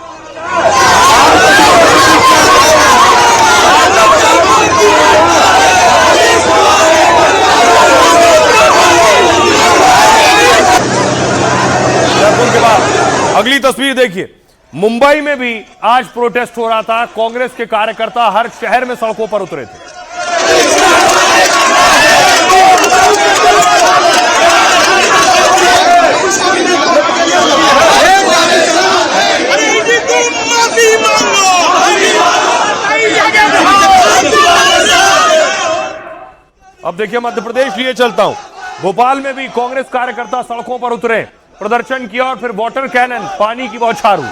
[SPEAKER 1] जयपुर के बाद अगली तस्वीर देखिए, मुंबई में भी आज प्रोटेस्ट हो रहा था। कांग्रेस के कार्यकर्ता हर शहर में सड़कों पर उतरे थे। अब देखिए मध्य प्रदेश लिए चलता हूं। भोपाल में भी कांग्रेस कार्यकर्ता सड़कों पर उतरे, प्रदर्शन किया और फिर वाटर कैनन, पानी की बौछार हुई।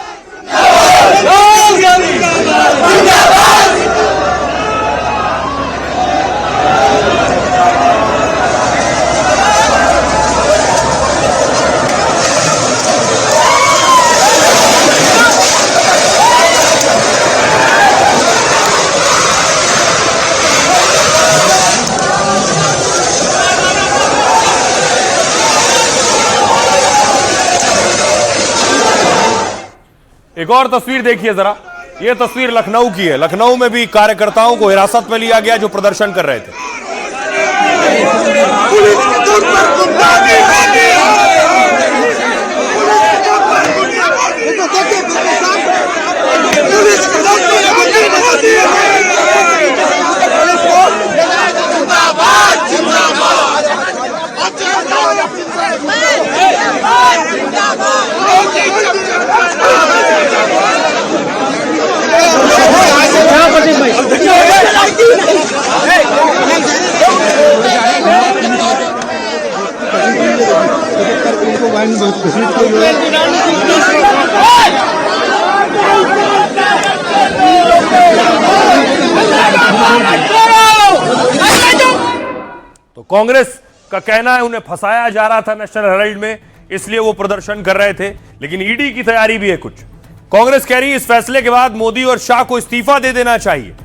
[SPEAKER 1] एक और तस्वीर देखिए जरा, यह तस्वीर लखनऊ की है। लखनऊ में भी कार्यकर्ताओं को हिरासत में लिया गया जो प्रदर्शन कर रहे थे। तो कांग्रेस का कहना है उन्हें फंसाया जा रहा था नेशनल हेराल्ड में, इसलिए वो प्रदर्शन कर रहे थे। लेकिन ईडी की तैयारी भी है कुछ। कांग्रेस कह रही है इस फैसले के बाद मोदी और शाह को इस्तीफा दे देना चाहिए,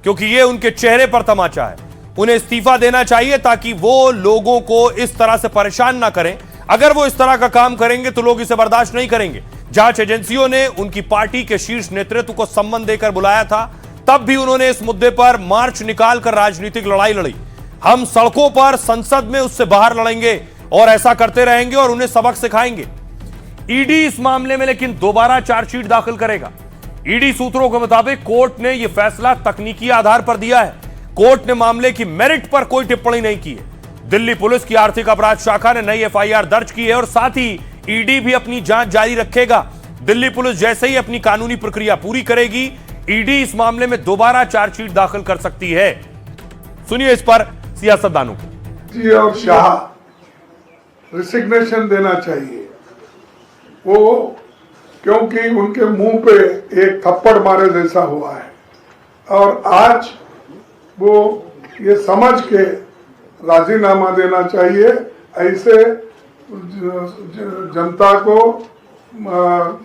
[SPEAKER 1] क्योंकि ये उनके चेहरे पर तमाचा है। उन्हें इस्तीफा देना चाहिए ताकि वो लोगों को इस तरह से परेशान ना करें। अगर वो इस तरह का काम करेंगे तो लोग इसे बर्दाश्त नहीं करेंगे। जांच एजेंसियों ने उनकी पार्टी के शीर्ष नेतृत्व को सम्मन देकर बुलाया था, तब भी उन्होंने इस मुद्दे पर मार्च निकालकर राजनीतिक लड़ाई लड़ी। हम सड़कों पर, संसद में उससे बाहर लड़ेंगे और ऐसा करते रहेंगे और उन्हें सबक सिखाएंगे। ईडी इस मामले में लेकिन दोबारा चार्जशीट दाखिल करेगा। ईडी सूत्रों के मुताबिक कोर्ट ने यह फैसला तकनीकी आधार पर दिया है। कोर्ट ने मामले की मेरिट पर कोई टिप्पणी नहीं की है। दिल्ली पुलिस की आर्थिक अपराध शाखा ने नई एफआईआर दर्ज की है और साथ ही ईडी भी अपनी जांच जारी रखेगा। दिल्ली पुलिस जैसे ही अपनी कानूनी प्रक्रिया पूरी करेगी, ईडी इस मामले में दोबारा चार्जशीट दाखिल कर सकती है। सुनिए इस पर सियासतदानों को।
[SPEAKER 23] जी और शाह रिसिग्नेशन देना चाहिए, वो क्योंकि उनके मुंह पे एक थप्पड़ मारे जैसा हुआ है और आज वो ये समझ के राजीनामा देना चाहिए। ऐसे जनता को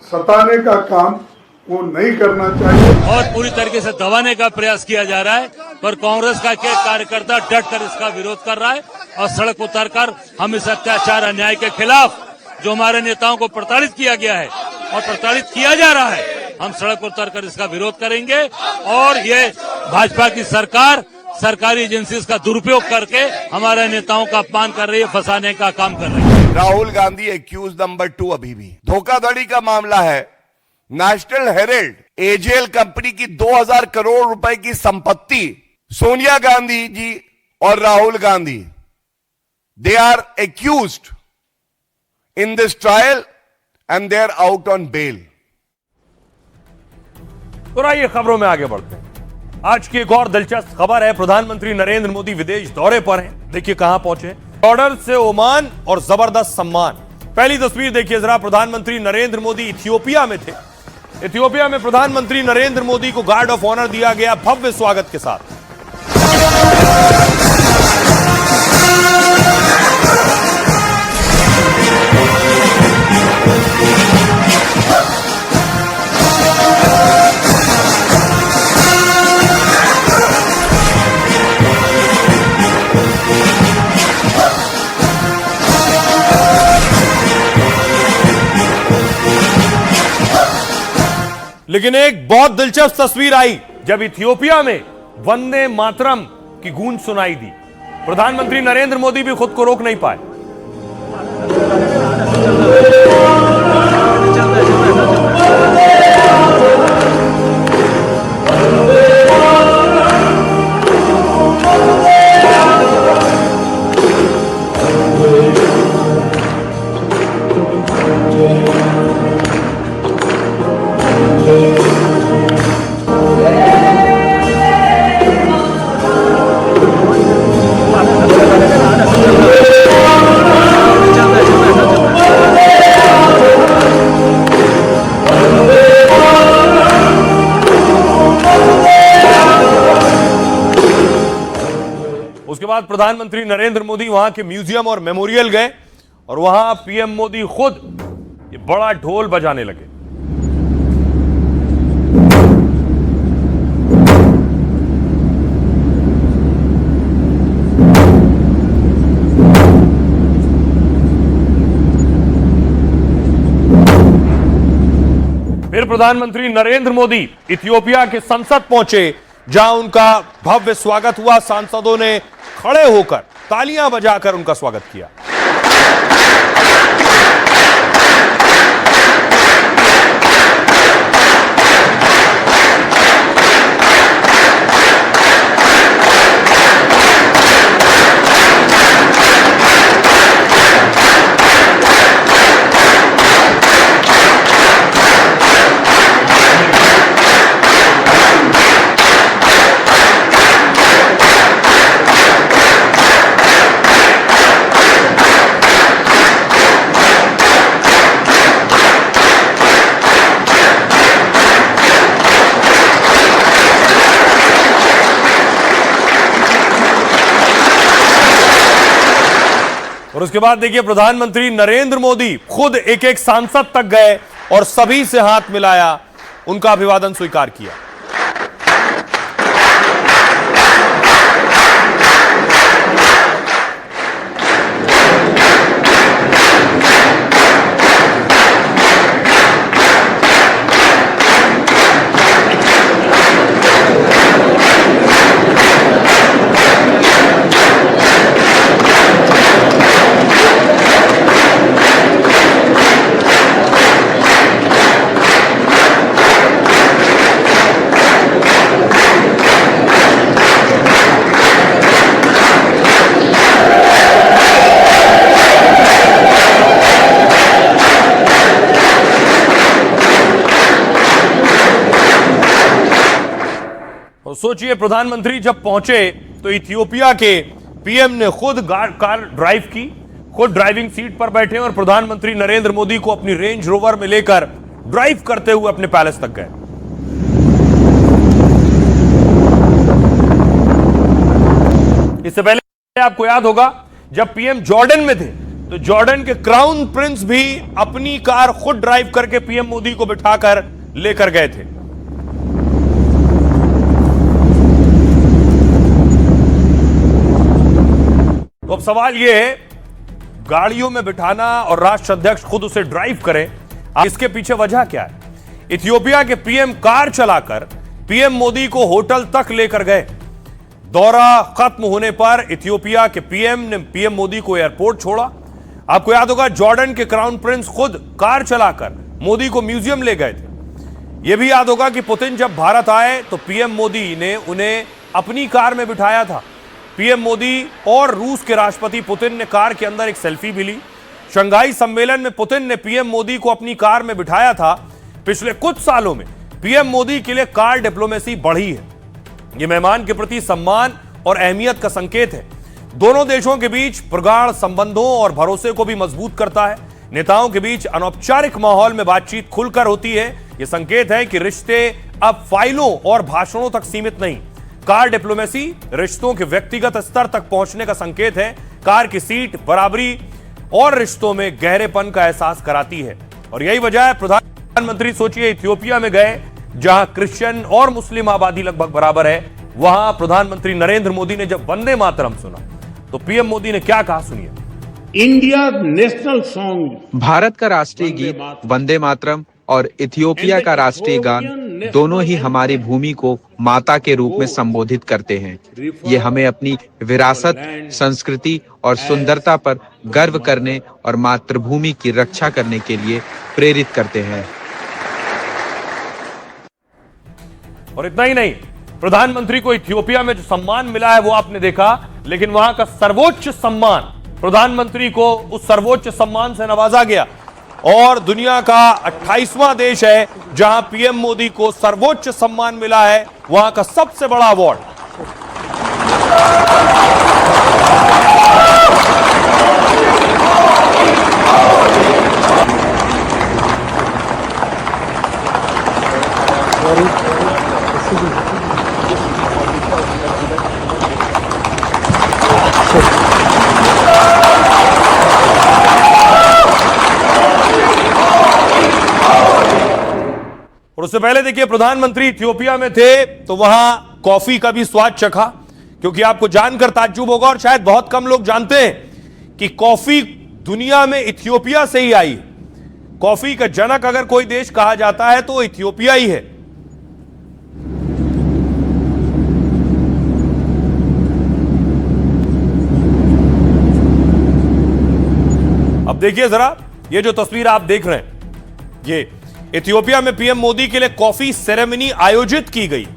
[SPEAKER 23] सताने का काम वो नहीं करना चाहिए।
[SPEAKER 4] और पूरी तरीके से दबाने का प्रयास किया जा रहा है, पर कांग्रेस का एक कार्यकर्ता डट कर इसका विरोध कर रहा है और सड़क उतरकर हम इस अत्याचार अन्याय के खिलाफ जो हमारे नेताओं को प्रताड़ित किया गया है और प्रताड़ित किया जा रहा है, हम सड़क उतरकर इसका विरोध करेंगे। और ये भाजपा की सरकार सरकारी एजेंसीज का दुरुपयोग करके हमारे नेताओं का अपमान कर रही है, फंसाने का काम कर रही है।
[SPEAKER 22] राहुल गांधी एक्यूज नंबर 2 अभी भी धोखाधड़ी का मामला है। नेशनल हेराल्ड एजेएल कंपनी की 2000 करोड़ रुपए की संपत्ति सोनिया गांधी जी और Rahul Gandhi, they are accused in this trial and they are out on bail.
[SPEAKER 1] तो आइए खबरों में आगे बढ़ते हैं। आज की एक और दिलचस्प खबर है, प्रधानमंत्री नरेंद्र मोदी विदेश दौरे पर हैं। देखिए कहां पहुंचे, ऑर्डर से ओमान और जबरदस्त सम्मान। पहली तस्वीर देखिए जरा, प्रधानमंत्री नरेंद्र मोदी इथियोपिया में थे। इथियोपिया में प्रधानमंत्री नरेंद्र मोदी को गार्ड ऑफ ऑनर दिया गया भव्य स्वागत के साथ। लेकिन एक बहुत दिलचस्प तस्वीर आई जब इथियोपिया में वंदे मातरम की गूंज सुनाई दी। प्रधानमंत्री नरेंद्र मोदी भी खुद को रोक नहीं पाए। बाद प्रधानमंत्री नरेंद्र मोदी वहां के म्यूजियम और मेमोरियल गए और वहां पीएम मोदी खुद ये बड़ा ढोल बजाने लगे। फिर प्रधानमंत्री नरेंद्र मोदी इथियोपिया के संसद पहुंचे, जहां उनका भव्य स्वागत हुआ। सांसदों ने खड़े होकर तालियां बजाकर उनका स्वागत किया। और उसके बाद देखिए प्रधानमंत्री नरेंद्र मोदी खुद एक एक सांसद तक गए और सभी से हाथ मिलाया, उनका अभिवादन स्वीकार किया। सोचिए प्रधानमंत्री जब पहुंचे तो इथियोपिया के पीएम ने खुद कार ड्राइव की, खुद ड्राइविंग सीट पर बैठे और प्रधानमंत्री नरेंद्र मोदी को अपनी रेंज रोवर में लेकर ड्राइव करते हुए अपने पैलेस तक गए। इससे पहले आपको याद होगा जब पीएम जॉर्डन में थे तो जॉर्डन के क्राउन प्रिंस भी अपनी कार खुद ड्राइव करके पीएम मोदी को बिठाकर लेकर गए थे। तो अब सवाल यह है, गाड़ियों में बिठाना और राष्ट्र अध्यक्ष खुद उसे ड्राइव करें, इसके पीछे वजह क्या है? इथियोपिया के पीएम कार चलाकर पीएम मोदी को होटल तक लेकर गए। दौरा खत्म होने पर इथियोपिया के पीएम ने पीएम मोदी को एयरपोर्ट छोड़ा। आपको याद होगा जॉर्डन के क्राउन प्रिंस खुद कार चलाकर मोदी को म्यूजियम ले गए थे। यह भी याद होगा कि पुतिन जब भारत आए तो पीएम मोदी ने उन्हें अपनी कार में बिठाया था। पीएम मोदी और रूस के राष्ट्रपति पुतिन ने कार के अंदर एक सेल्फी भी ली। शंघाई सम्मेलन में पुतिन ने पीएम मोदी को अपनी कार में बिठाया था। पिछले कुछ सालों में पीएम मोदी के लिए कार डिप्लोमेसी बढ़ी है। यह मेहमान के प्रति सम्मान और अहमियत का संकेत है। दोनों देशों के बीच प्रगाढ़ संबंधों और भरोसे को भी मजबूत करता है। नेताओं के बीच अनौपचारिक माहौल में बातचीत खुलकर होती है। यह संकेत है कि रिश्ते अब फाइलों और भाषणों तक सीमित नहीं। कार डिप्लोमेसी रिश्तों के व्यक्तिगत स्तर तक पहुंचने का संकेत है। कार की सीट बराबरी और रिश्तों में गहरेपन का एहसास कराती है और यही वजह है प्रधानमंत्री सोचिए इथियोपिया में गए जहां क्रिश्चियन और मुस्लिम आबादी लगभग बराबर है। वहां प्रधानमंत्री नरेंद्र मोदी ने जब वंदे मातरम सुना तो पीएम मोदी ने क्या कहा, सुनिए।
[SPEAKER 5] इंडिया नेशनल सॉन्ग, भारत का राष्ट्रीय गीत वंदे मातरम और इथियोपिया का राष्ट्रीय गान दोनों ही हमारी भूमि को माता के रूप में संबोधित करते हैं। ये हमें अपनी विरासत, संस्कृति और सुंदरता पर गर्व करने और मातृभूमि की रक्षा करने के लिए प्रेरित करते हैं।
[SPEAKER 1] और इतना ही नहीं, प्रधानमंत्री को इथियोपिया में जो सम्मान मिला है वो आपने देखा, लेकिन वहां का सर्वोच्च सम्मान, प्रधानमंत्री को उस सर्वोच्च सम्मान से नवाजा गया और दुनिया का 28वां देश है जहां पीएम मोदी को सर्वोच्च सम्मान मिला है, वहां का सबसे बड़ा अवार्ड। और उससे पहले देखिए प्रधानमंत्री इथियोपिया में थे तो वहां कॉफी का भी स्वाद चखा, क्योंकि आपको जानकर ताज्जुब होगा और शायद बहुत कम लोग जानते हैं कि कॉफी दुनिया में इथियोपिया से ही आई। कॉफी का जनक अगर कोई देश कहा जाता है तो इथियोपिया ही है। अब देखिए जरा ये जो तस्वीर आप देख रहे हैं, ये इथियोपिया में पीएम मोदी के लिए कॉफी सेरेमनी आयोजित की गई।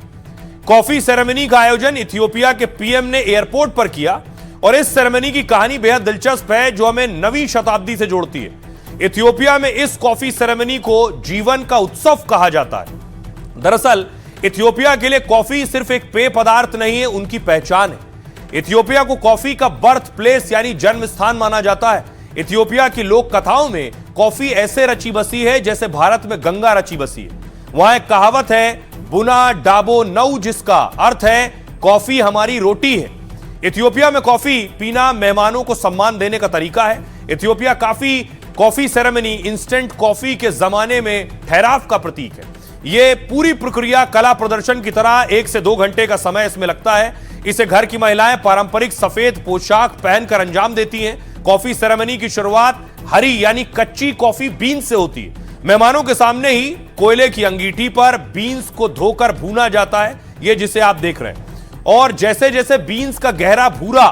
[SPEAKER 1] कॉफी सेरेमनी का आयोजन इथियोपिया के पीएम ने एयरपोर्ट पर किया और इस सेरेमनी की कहानी बेहद दिलचस्प है जो हमें नवीं शताब्दी से जोड़ती है। इथियोपिया में इस कॉफी सेरेमनी को जीवन का उत्सव कहा जाता है। दरअसल इथियोपिया के लिए कॉफी सिर्फ एक पेय पदार्थ नहीं है, उनकी पहचान है। इथियोपिया को कॉफी का बर्थ प्लेस यानी जन्म स्थान माना जाता है। इथियोपिया की लोक कथाओं में कॉफी ऐसे रची बसी है जैसे भारत में गंगा रची बसी है। वहां एक कहावत है, बुना डाबो नऊ, जिसका अर्थ है कॉफी हमारी रोटी है। इथियोपिया में कॉफी पीना मेहमानों को सम्मान देने का तरीका है। Ethiopia coffee ceremony instant coffee के जमाने में ठहराव का प्रतीक है। यह पूरी प्रक्रिया कला प्रदर्शन की तरह 1 से 2 घंटे का समय इसमें लगता है। इसे घर की महिलाएं पारंपरिक सफेद पोशाक पहनकर अंजाम देती हैं। कॉफी सेरेमनी की शुरुआत हरी यानी कच्ची कॉफी बीन से होती है। मेहमानों के सामने ही कोयले की अंगीठी पर बीन्स को धोकर भूना जाता है, ये जिसे आप देख रहे हैं। और जैसे जैसे बीन्स का गहरा भूरा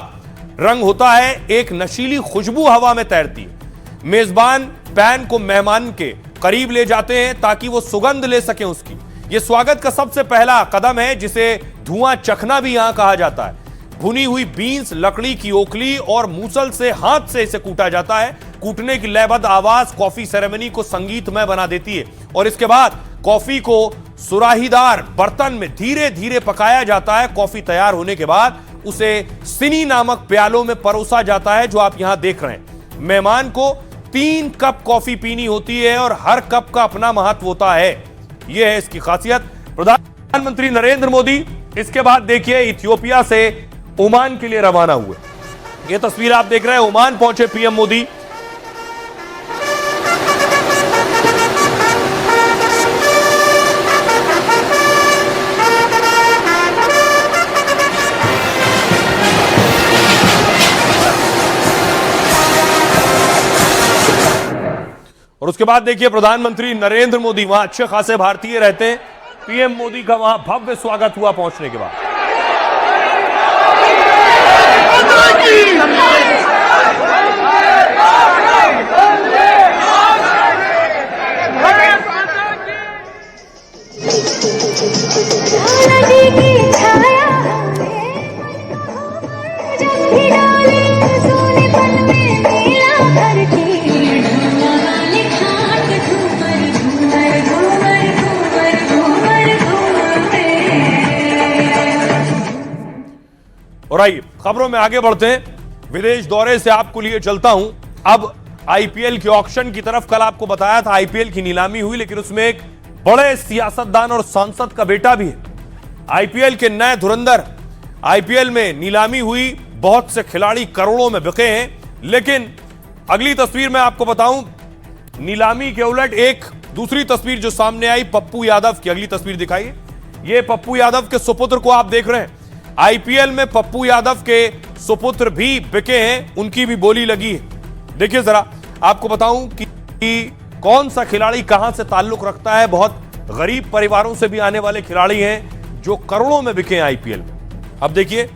[SPEAKER 1] रंग होता है, एक नशीली खुशबू हवा में तैरती है। मेजबान पैन को मेहमान के करीब ले जाते हैं ताकि वो सुगंध ले सके उसकी। यह स्वागत का सबसे पहला कदम है जिसे धुआं चखना भी यहां कहा जाता है। भुनी हुई बीन्स लकड़ी की ओखली और मूसल से हाथ से इसे कूटा जाता है। कूटने की लयबद्ध आवाज कॉफी सेरेमनी को संगीतमय बना देती है और इसके बाद कॉफी को सुराहीदार बर्तन में धीरे धीरे पकाया जाता है। कॉफी तैयार होने के बाद उसे सिनी नामक प्यालों में परोसा जाता है जो आप यहां देख रहे हैं। मेहमान को 3 कप कॉफी पीनी होती है और हर कप का अपना महत्व होता है। यह है इसकी खासियत। प्रधानमंत्री नरेंद्र मोदी इसके बाद देखिए इथियोपिया से ओमान के लिए रवाना हुए। यह तस्वीर आप देख रहे हैं, ओमान पहुंचे पीएम मोदी। और उसके बाद देखिए प्रधानमंत्री नरेंद्र मोदी, वहां अच्छे खासे भारतीय रहते हैं। पीएम मोदी का वहां भव्य स्वागत हुआ पहुंचने के बाद। और आइए खबरों में आगे बढ़ते हैं। विदेश दौरे से आपको लिए चलता हूं अब आईपीएल के ऑक्शन की तरफ। कल आपको बताया था आईपीएल की नीलामी हुई, लेकिन उसमें एक बड़े सियासतदान और सांसद का बेटा भी है। आईपीएल के नए धुरंधर, आईपीएल में नीलामी हुई, बहुत से खिलाड़ी करोड़ों में बिके हैं। लेकिन अगली तस्वीर में आपको बताऊं, नीलामी के उलट एक दूसरी तस्वीर जो सामने आई पप्पू यादव की। अगली तस्वीर दिखाइए। यह पप्पू यादव के सुपुत्र को आप देख रहे हैं। आईपीएल में पप्पू यादव के सुपुत्र भी बिके हैं, उनकी भी बोली लगी है। देखिए जरा आपको बताऊं कि कौन सा खिलाड़ी कहां से ताल्लुक रखता है। बहुत गरीब परिवारों से भी आने वाले खिलाड़ी हैं जो करोड़ों में बिके हैं आईपीएल में। अब देखिए,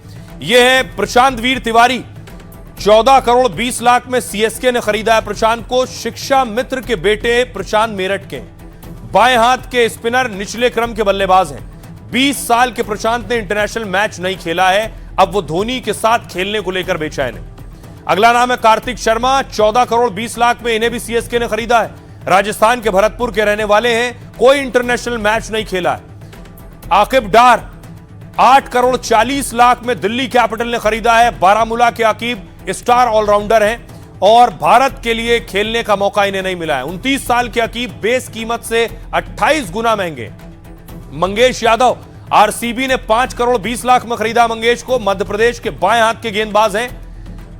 [SPEAKER 1] यह है प्रशांत वीर तिवारी। 14 करोड़ 20 लाख में सीएसके ने खरीदा है प्रशांत को। शिक्षा मित्र के बेटे प्रशांत मेरठ के बाएं हाथ के स्पिनर, निचले क्रम के बल्लेबाज हैं। 20 साल के प्रशांत ने इंटरनेशनल मैच नहीं खेला है। अब वो धोनी के साथ खेलने को लेकर बेचैन है। अगला नाम है कार्तिक शर्मा। 14 करोड़ 20 लाख में इन्हें भी सीएसके ने खरीदा है। राजस्थान के भरतपुर के रहने वाले हैं, कोई इंटरनेशनल मैच नहीं खेला है। आकिब डार 8 करोड़ 40 लाख में दिल्ली कैपिटल ने खरीदा है। बारामूला के आकिब स्टार ऑलराउंडर हैं और भारत के लिए खेलने का मौका इन्हें नहीं मिला है। 29 साल के आकिब बेस कीमत से 28 गुना महंगे। मंगेश यादव, आरसीबी ने 5 करोड़ 20 लाख में खरीदा मंगेश को। मध्य प्रदेश के बाएं हाथ के गेंदबाज हैं।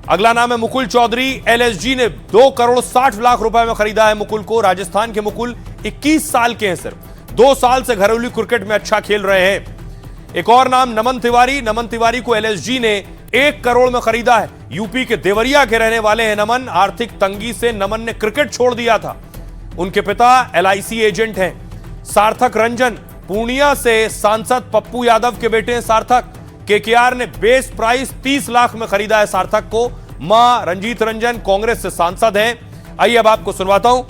[SPEAKER 1] अगला नाम है मुकुल चौधरी। एलएसजी ने 2 करोड़ 60 लाख रुपए में खरीदा है मुकुल को। राजस्थान के मुकुल 21 साल के हैं सिर्फ। 2 साल से घरेलू क्रिकेट में अच्छा खेल रहे हैं। एक और नाम नमन तिवारी। नमन तिवारी को एलएसजी ने 1 करोड़ में खरीदा है। यूपी के देवरिया के रहने वाले हैं नमन। आर्थिक तंगी से नमन ने क्रिकेट छोड़ दिया था। उनके पिता एलआईसी एजेंट हैं। सार्थक रंजन पूर्णिया से सांसद पप्पू यादव के बेटे हैं सार्थक। केकेआर ने बेस प्राइस 30 लाख में खरीदा है सार्थक को। मां रंजीत रंजन कांग्रेस से सांसद हैं। आइए अब आपको सुनवाता हूं,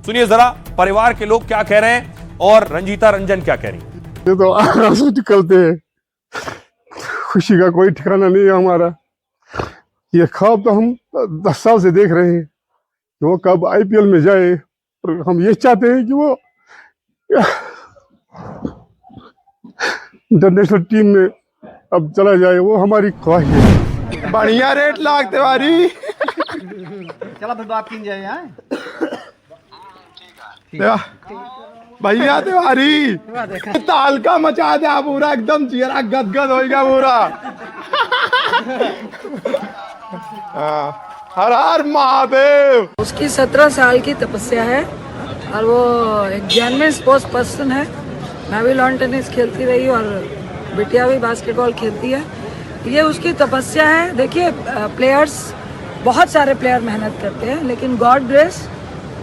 [SPEAKER 1] सुनिए जरा परिवार के लोग क्या कह रहे हैं और रंजीता रंजन क्या कह रही है।
[SPEAKER 6] ये तो आंसू निकलते हैं, खुशी का कोई ठिकाना नहीं है हमारा। ये ख्वाब तो हम 10 साल से देख रहे हैं कि वो कब आईपीएल में जाए, और हम ये चाहते हैं कि वो इंटरनेशनल टीम में अब चला जाए, वो हमारी ख्वाहिश है।
[SPEAKER 12] बढ़िया रेट लाख तिवारी।
[SPEAKER 7] चला फिर बात की जाए
[SPEAKER 12] भैया तिवारी तालका मचा दे पूरा, एकदम चेहरा गदगद होएगा पूरा। हर हर महादेव।
[SPEAKER 8] उसकी 17 साल की तपस्या है और वो एक जेन्युइन स्पोर्ट्स पर्सन है। मैं भी लॉन टेनिस खेलती रही और बिटिया भी बास्केटबॉल खेलती है। ये उसकी तपस्या है। देखिए प्लेयर्स, बहुत सारे प्लेयर मेहनत करते हैं, लेकिन गॉड ग्रेस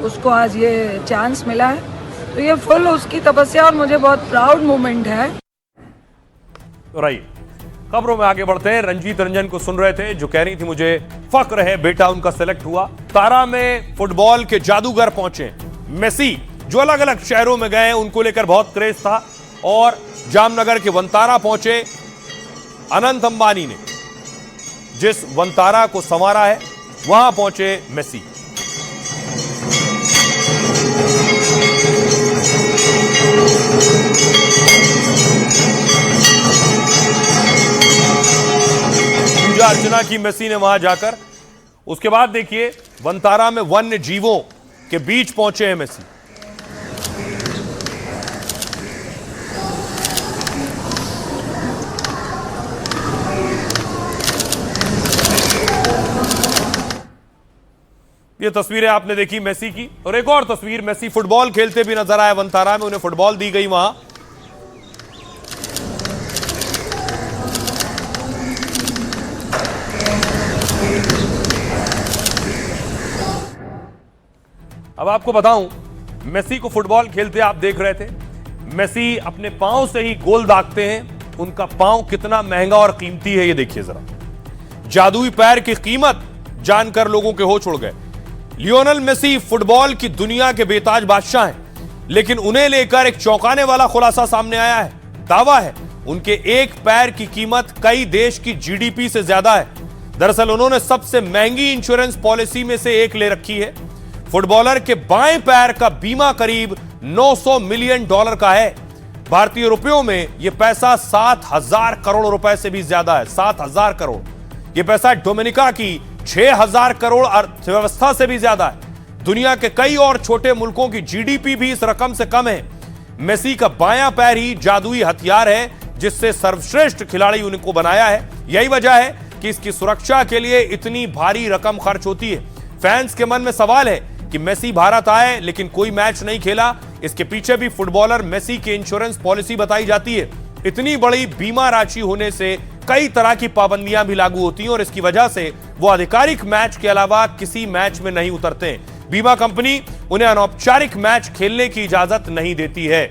[SPEAKER 8] उसको आज ये चांस मिला है, तो ये फुल उसकी तपस्या और मुझे बहुत प्राउड मोमेंट है।
[SPEAKER 1] राइट, खबरों में आगे बढ़ते हैं। रंजीत रंजन को सुन रहे थे जो कह रही थी मुझे फक्र है बेटा उनका सेलेक्ट हुआ। तारा में फुटबॉल के जादूगर पहुंचे मेसी, जो अलग अलग शहरों में गए उनको लेकर बहुत क्रेज था। और जामनगर के वंतारा पहुंचे अनंत अंबानी ने जिस वंतारा को संवारा है, वहां पहुंचे मेसी। पूजा अर्चना की मेसी ने वहां जाकर। उसके बाद देखिए वंतारा में वन्य जीवों के बीच पहुंचे हैं मेसी। ये तस्वीरें आपने देखी मेसी की। और एक और तस्वीर, मेसी फुटबॉल खेलते भी नजर आए वंतारा में, उन्हें फुटबॉल दी गई वहां। अब आपको बताऊं, मेसी को फुटबॉल खेलते आप देख रहे थे। मेसी अपने पांव से ही गोल दागते हैं। उनका पांव कितना महंगा और कीमती है ये देखिए जरा। जादुई पैर की कीमत जानकर लोगों के होश उड़ गए। लियोनेल मेसी फुटबॉल की दुनिया के बेताज बादशाह हैं, लेकिन उन्हें लेकर एक चौंकाने वाला खुलासा सामने आया है। दावा है उनके एक पैर की कीमत कई देश की जीडीपी से ज्यादा है। दरअसल उन्होंने सबसे महंगी इंश्योरेंस पॉलिसी में से एक ले रखी है। फुटबॉलर के बाएं पैर का बीमा करीब $900 मिलियन का है। भारतीय रुपयों में यह पैसा 7,000 करोड़ रुपए से भी ज्यादा है। 7,000 करोड़। यह पैसा डोमिनिका की 6,000 करोड़ अर्थव्यवस्था से भी ज्यादा है। दुनिया के कई और छोटे मुल्कों की जीडीपी भी इस रकम से कम है। मेसी का बायां पैर ही जादुई हथियार है जिससे सर्वश्रेष्ठ खिलाड़ी उनको बनाया है। यही वजह है कि इसकी सुरक्षा के लिए इतनी भारी रकम खर्च होती है। फैंस के मन में सवाल है कि मेसी भारत आए लेकिन कोई मैच नहीं खेला। इसके पीछे भी फुटबॉलर मेसी की इंश्योरेंस पॉलिसी बताई जाती है। इतनी बड़ी बीमा राशि होने से कई तरह की पाबंदियां भी लागू होती हैं और इसकी वजह से वो आधिकारिक मैच के अलावा किसी मैच में नहीं उतरते। बीमा कंपनी उन्हें अनौपचारिक मैच खेलने की इजाजत नहीं देती है।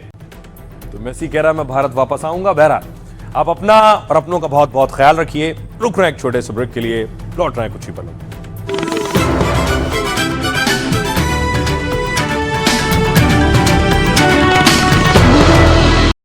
[SPEAKER 1] तो मेसी कह रहा है मैं भारत वापस आऊंगा। बहरहाल आप अपना और अपनों का बहुत बहुत ख्याल रखिए। रुक रहे हैं एक छोटे से ब्रेक के लिए, लौट रहे हैं कुछ ही पलों।